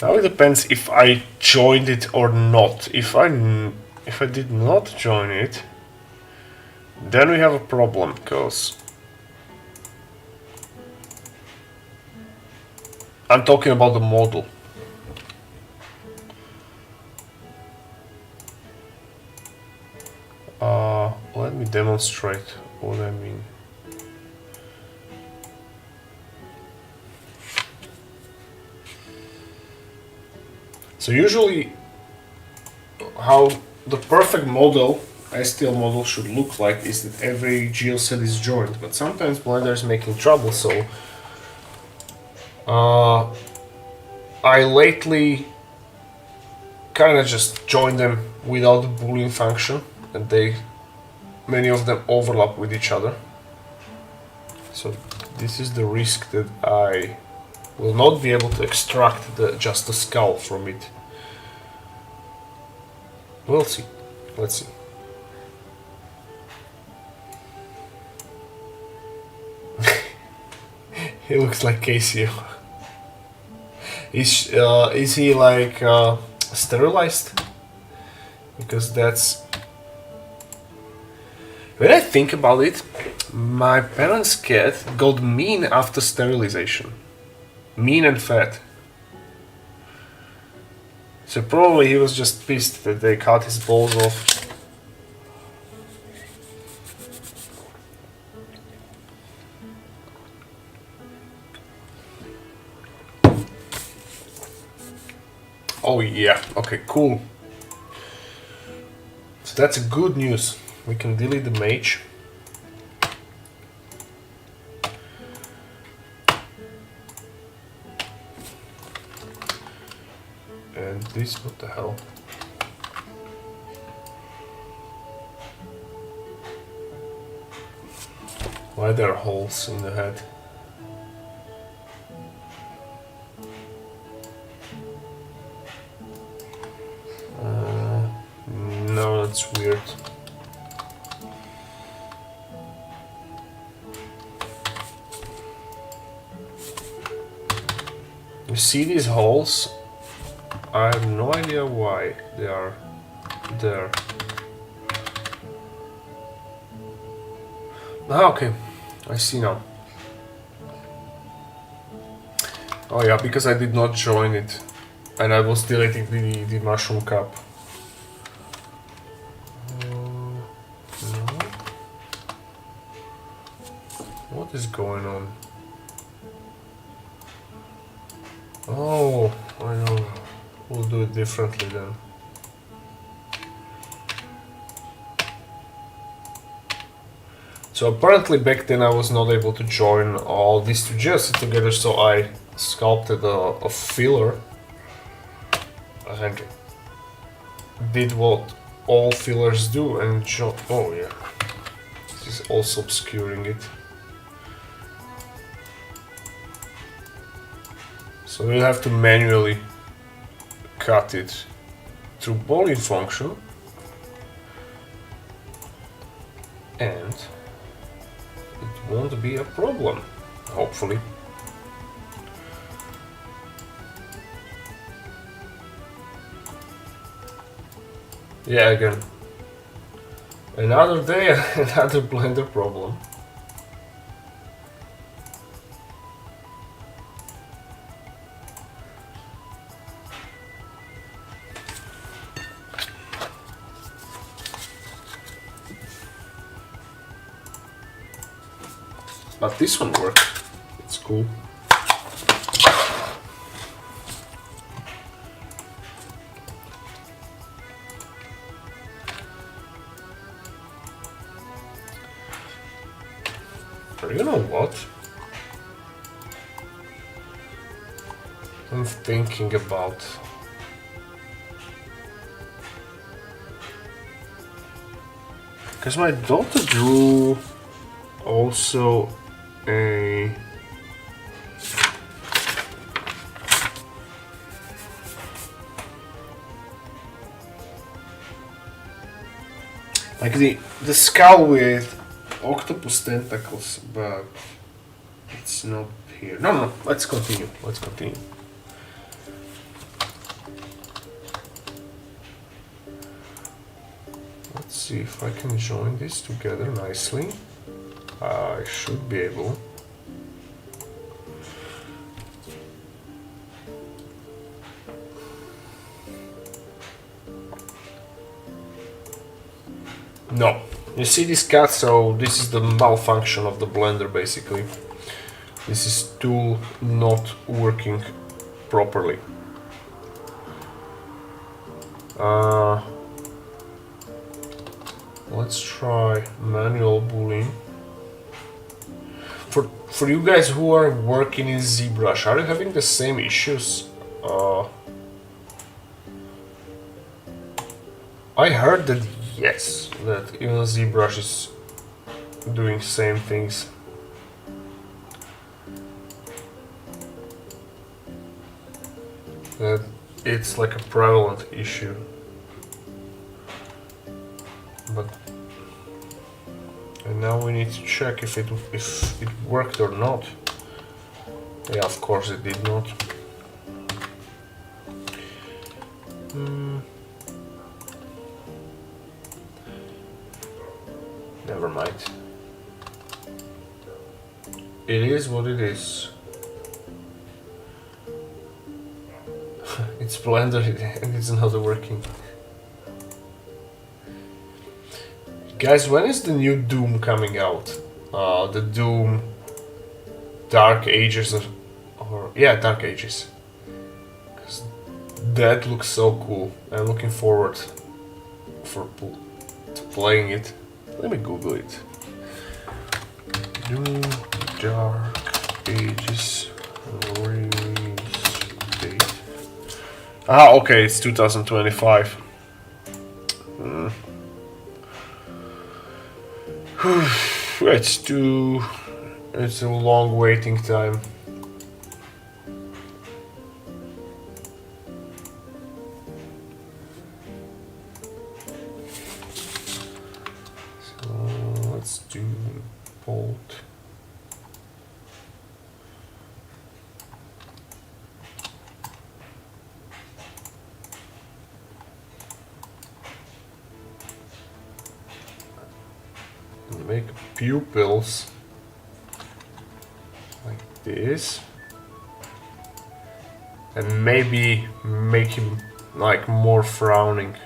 Now it depends if I joined it or not. If I did not join it, then we have a problem, because I'm talking about the model. Let me demonstrate what I mean. So usually how the perfect model, STL model, should look like is that every GL set is joined, but sometimes Blender is making trouble, so I lately kind of just joined them without the Boolean function, and many of them overlap with each other. So this is the risk that I will not be able to extract just the skull from it. We'll see. Let's see. He looks like Casey. Is he like sterilized? Because that's... When I think about it, my parents' cat got mean after sterilization. Mean and fat. So probably he was just pissed that they cut his balls off. Oh yeah, okay, cool. So that's good news. We can delete the mage. And this, what the hell? Why are there holes in the head? No, that's weird. You see these holes? I have no idea why they are there. Ah, okay. I see now. Oh yeah, because I did not join it. And I was deleting the mushroom cup. No. What is going on? Oh, I know. We'll do it differently then. So apparently back then I was not able to join all these two geodes together, so I sculpted a filler and did what all fillers do and oh yeah, this is also obscuring it. So we'll have to manually cut it through boolean function, and it won't be a problem, hopefully. Yeah, again, another day, another Blender problem. But this one worked. It's cool. You know what? I'm thinking about... Because my daughter drew also a... like the skull with octopus tentacles, but it's not here. No, let's continue. Let's continue. Let's see if I can join this together nicely. I should be able. No. You see this cut, so this is the malfunction of the Blender basically. This is tool not working properly. Let's try manual boolean. For you guys who are working in ZBrush, are you having the same issues? I heard that yes, that even ZBrush is doing same things. That it's like a prevalent issue. But and now we need to check if it worked or not. Yeah, of course it did not. Never mind. It is what it is. It's Blender and it's not working. Guys, when is the new Doom coming out? The Doom Dark Ages or yeah, Dark Ages. 'Cause that looks so cool. I'm looking forward to playing it. Let me Google it. Doom Dark Ages release date. Ah, okay, it's 2025. It's a long waiting time. So let's do bolt. Make pupils like this, and maybe make him like more frowning.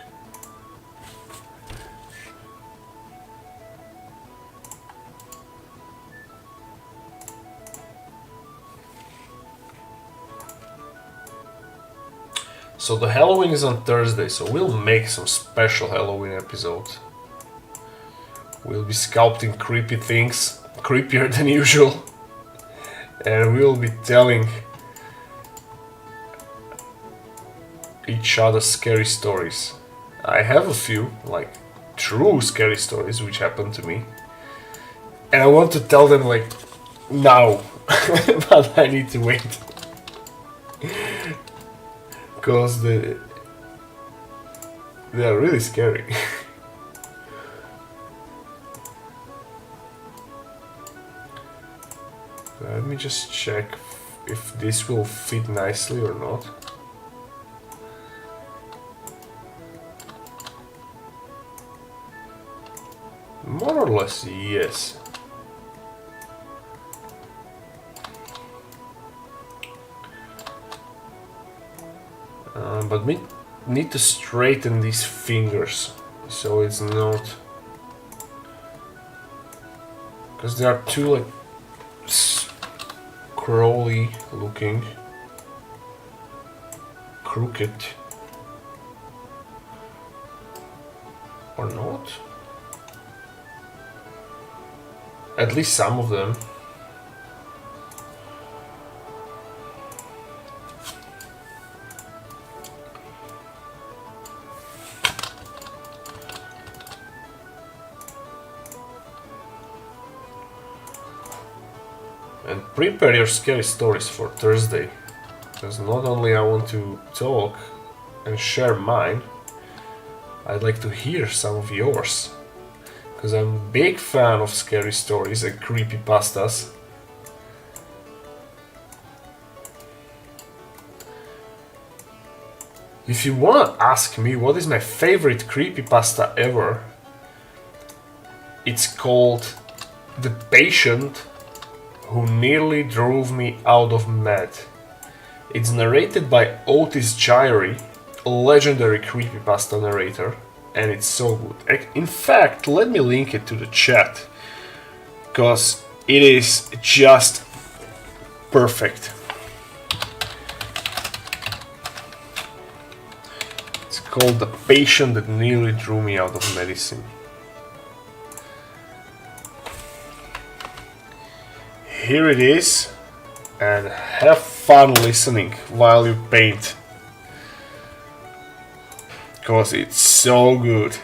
So the Halloween is on Thursday, so we'll make some special Halloween episodes. We'll be sculpting creepy things, creepier than usual, and we'll be telling each other scary stories. I have a few, like true scary stories which happened to me, and I want to tell them like now, but I need to wait, because they are really scary. Let me just check if this will fit nicely or not. More or less, yes. But we need to straighten these fingers so it's not, because they are too like crawly looking, crooked, or not? At least some of them. And prepare your scary stories for Thursday, because not only I want to talk and share mine, I'd like to hear some of yours, because I'm a big fan of scary stories and creepypastas. If you want to ask me what is my favorite creepypasta ever, it's called The Patient Who Nearly Drove Me Out of Mad. It's narrated by Otis Gyri, a legendary creepypasta narrator, and it's so good. In fact, let me link it to the chat, because it is just perfect. It's called The Patient That Nearly Drew Me Out of Medicine. Here it is, and have fun listening while you paint, because it's so good.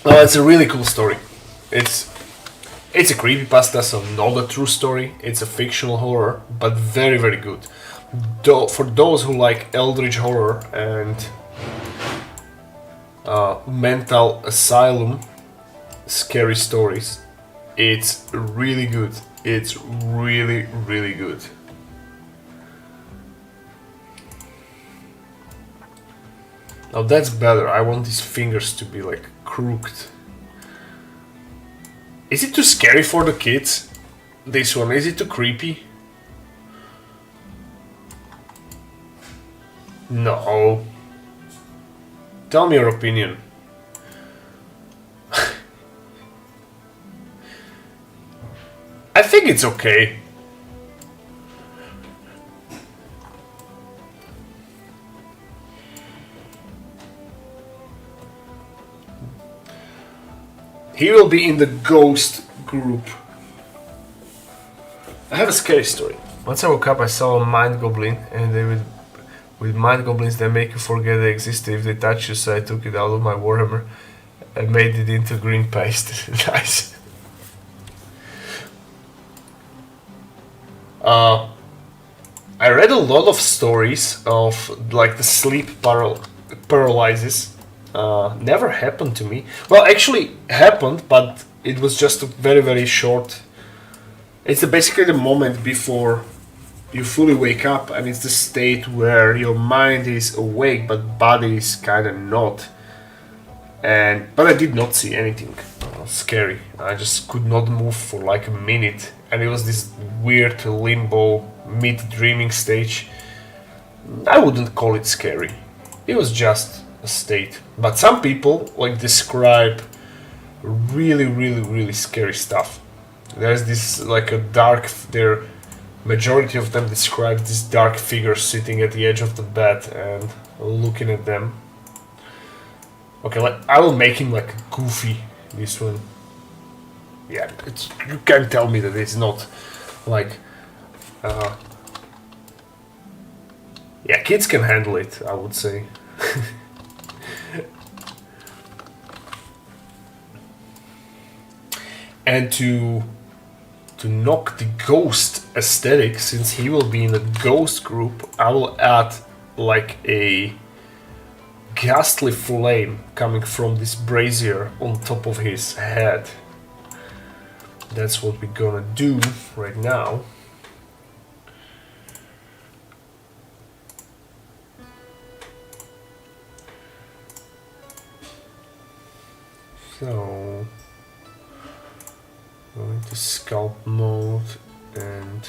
Well, it's a really cool story. It's a creepypasta, so not a true story. It's a fictional horror, but very, very good. For those who like eldritch horror and mental asylum scary stories, it's really good. It's really, really good. Now that's better. I want these fingers to be like crooked. Is it too scary for the kids? This one, is it too creepy? No. Tell me your opinion. I think it's okay. He will be in the ghost group. I have a scary story. Once I woke up, I saw a mind goblin, and with mind goblins they make you forget they exist if they touch you, so I took it out of my Warhammer and made it into green paste. Nice. I read a lot of stories of like the sleep paralysis. Never happened to me. Well, actually happened, but it was just a very, very short. It's basically the moment before you fully wake up, and it's the state where your mind is awake but body is kind of not. But I did not see anything scary. I just could not move for like a minute, and it was this weird limbo mid-dreaming stage. I wouldn't call it scary. It was just a state. But some people like describe really, really, really scary stuff. There's this like a dark. Their majority of them describe this dark figure sitting at the edge of the bed and looking at them. Okay, I will make him like goofy. This one. Yeah, you can't tell me that it's not like. Yeah, kids can handle it, I would say. And to knock the ghost aesthetic, since he will be in a ghost group, I will add like a ghastly flame coming from this brazier on top of his head. That's what we're gonna do right now. So, going to sculpt mode and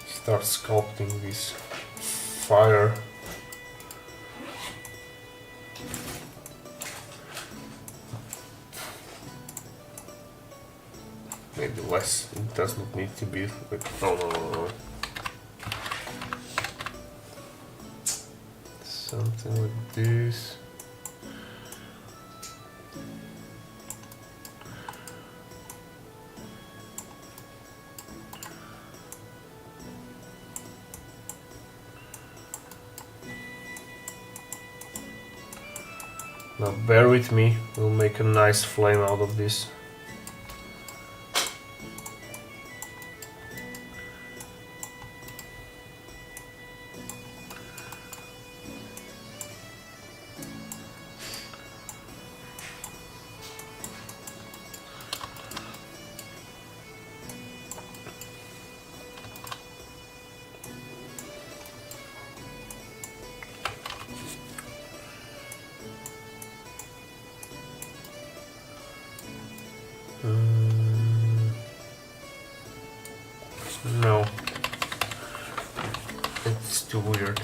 start sculpting this fire. Maybe less. It does not need to be like no. Something like this. Now bear with me, we'll make a nice flame out of this. No, it's too weird.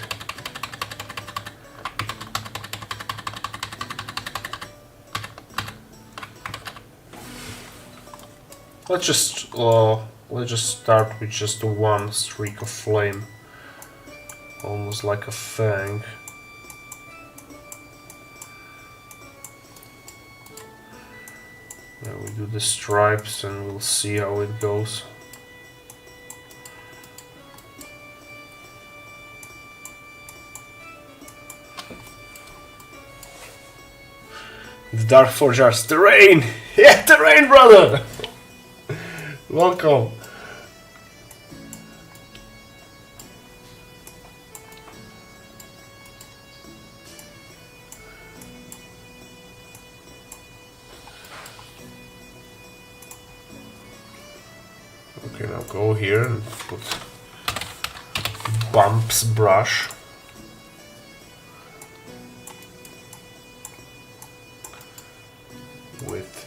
Let's just start with just one streak of flame, almost like a fang. Now we do the stripes and we'll see how it goes. The Dark Forgers, terrain! Yeah, terrain, brother! Welcome! go here and put bumps brush. With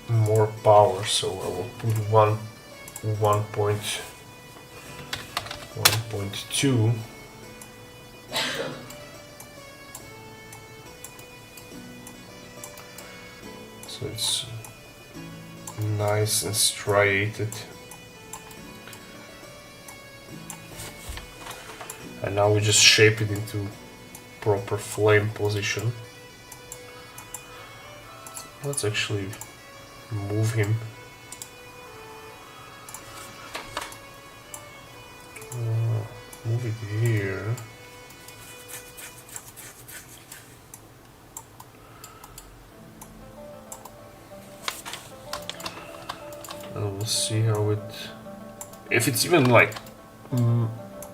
more power, so I will put 1.2. So it's nice and striated. And now we just shape it into proper flame position. Let's actually move him. Move it here. And we'll see how it... if it's even like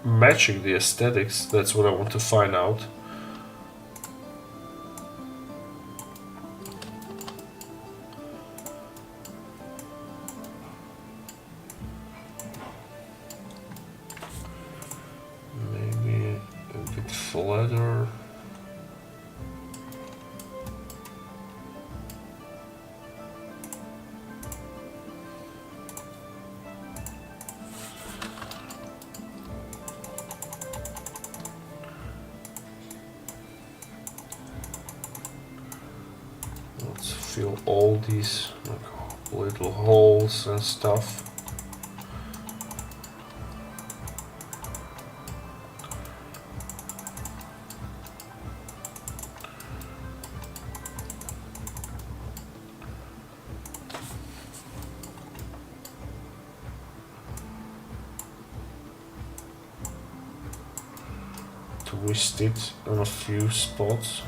matching the aesthetics. That's what I want to find out. Maybe a bit flatter. Let's fill all these like little holes and stuff. Twist it on a few spots.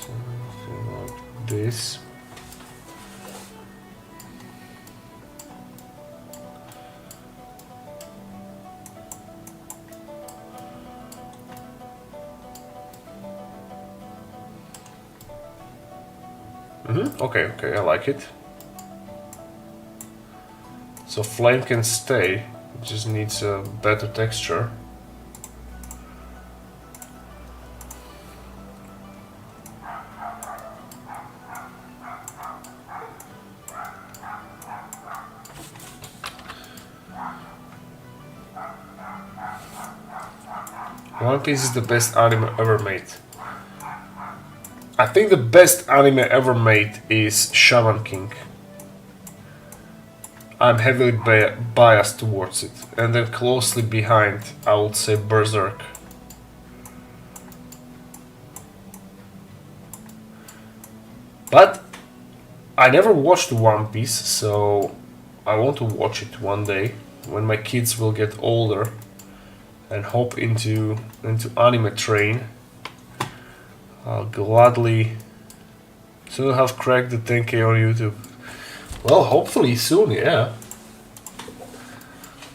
Something like this. Okay, okay, I like it. So flame can stay, it just needs a better texture. One Piece is the best anime ever made. I think the best anime ever made is Shaman King. I'm heavily biased towards it. And then closely behind, I would say Berserk. But I never watched One Piece, so I want to watch it one day when my kids will get older and hop into anime train. I'll gladly soon have cracked the 10K on YouTube. Well, hopefully soon, yeah.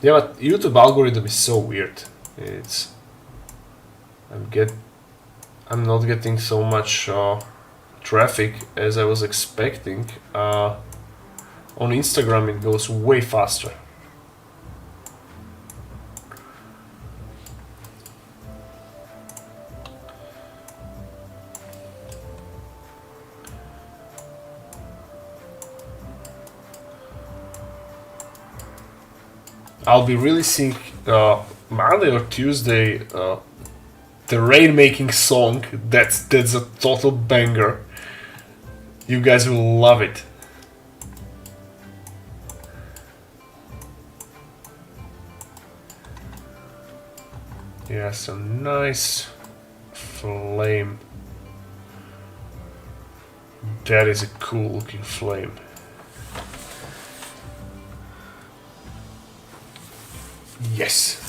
Yeah, but YouTube algorithm is so weird. It's I'm not getting so much traffic as I was expecting. On Instagram it goes way faster. I'll be releasing Monday or Tuesday the rainmaking song. That's a total banger. You guys will love it. Yeah, some nice flame. That is a cool looking flame. Yes,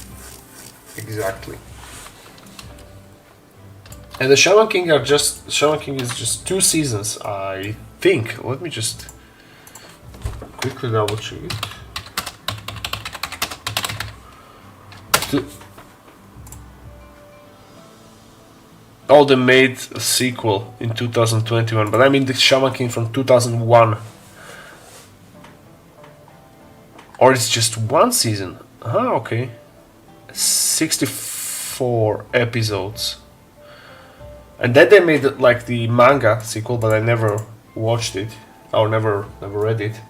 exactly. And the Shaman King is just 2 seasons, I think. Let me just quickly double check it. Oh, they made a sequel in 2021, but I mean the Shaman King from 2001. Or it's just 1 season. Ah, okay. 64 episodes. And then they made like the manga sequel, but I never watched it. Or never read it.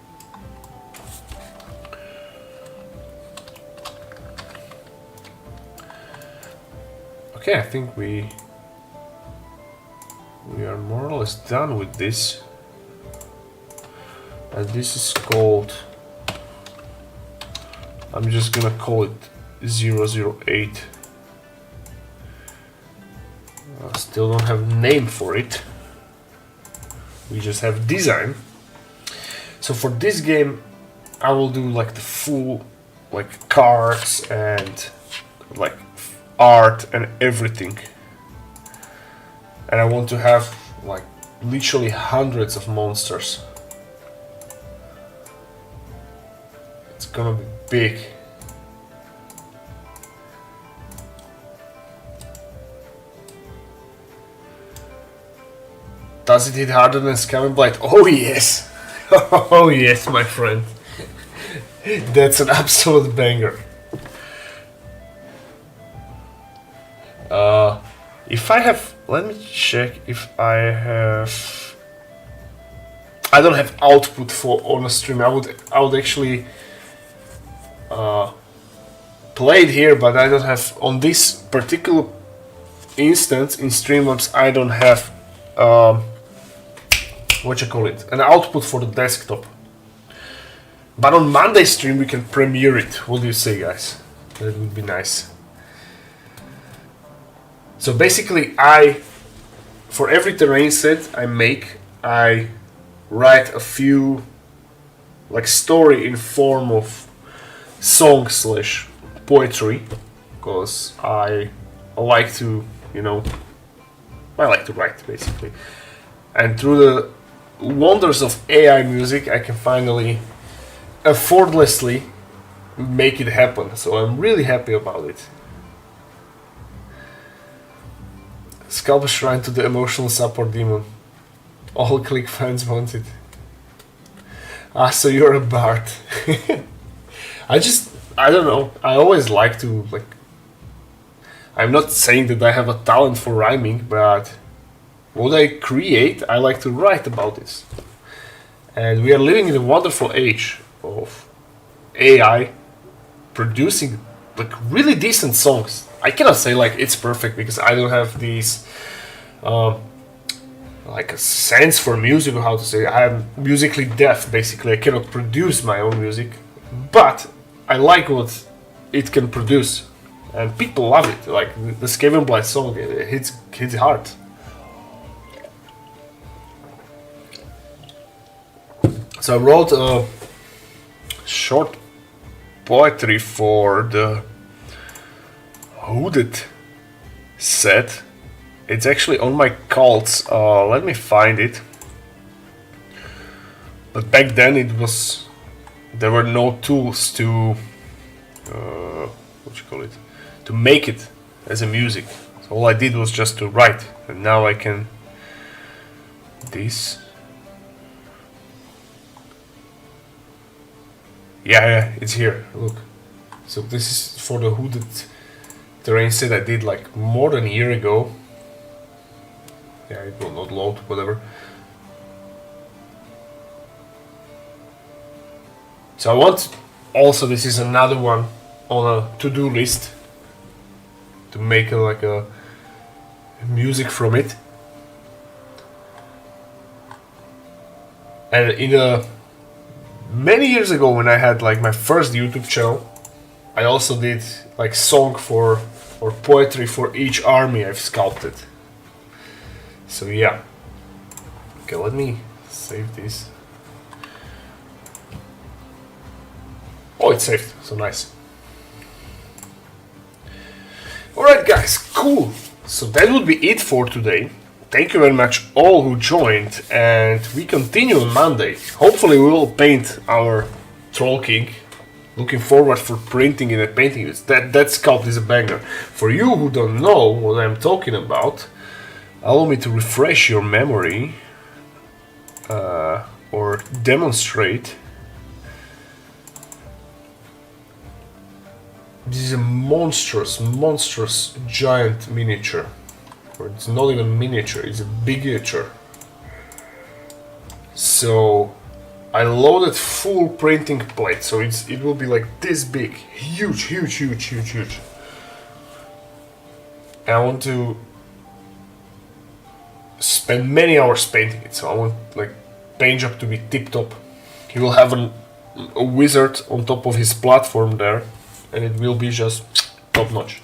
Okay, I think we are more or less done with this. And this is called, I'm just gonna call it 008. I still don't have a name for it. We just have design. So for this game I will do like the full like cards and like art and everything. And I want to have like literally hundreds of monsters. It's gonna be big. Does it hit harder than Scam and Blight? Oh yes! Oh yes, my friend. That's an absolute banger. If I have, let me check if I have. I don't have output for on a stream. I would actually play it here, but I don't have on this particular instance in Streamlabs. I don't have what you call it, an output for the desktop. But on Monday stream we can premiere it. What do you say, guys? That would be nice. So basically, for every terrain set I make, I write a few like story in form of song / poetry, because I like to, I like to write basically. And through the wonders of AI music, I can finally effortlessly make it happen. So I'm really happy about it. Sculptor Shrine to the emotional support demon. All click fans want it. Ah, so you're a bard. I don't know. I always like to, I'm not saying that I have a talent for rhyming, but what I create, I like to write about this. And we are living in a wonderful age of AI producing really decent songs. I cannot say it's perfect because I don't have these a sense for music, or how to say. I am musically deaf basically. I cannot produce my own music, but I like what it can produce, and people love it. Like the Skaven Blight song, it hits hard. So I wrote a short poetry for the Hooded set. It's actually on my cults. Let me find it. But back then there were no tools to to make it as a music. So all I did was just to write, and now I can this. Yeah, it's here. Look. So this is for the Hooded terrain set I did more than a year ago. Yeah, it will not load, whatever. So I want also, this is another one on a to-do list to make a music from it. And many years ago when I had my first YouTube channel, I also did song or poetry for each army I've sculpted. So yeah. Okay, let me save this. Oh, it's saved, so nice. Alright guys, cool. So that would be it for today. Thank you very much all who joined, and we continue on Monday. Hopefully we will paint our Troll King. Looking forward for printing it and painting it. That sculpt is a banger. For you who don't know what I'm talking about, allow me to refresh your memory or demonstrate. This is a monstrous giant miniature. Or it's not even miniature, it's a bigature. So I loaded full printing plate, so it will be like this big, huge. I want to spend many hours painting it, so I want like paint job to be tip top. He will have a wizard on top of his platform there, and it will be just top notch.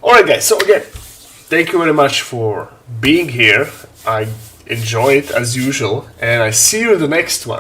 Alright guys, so again, thank you very much for being here. I enjoy it as usual, and I see you in the next one.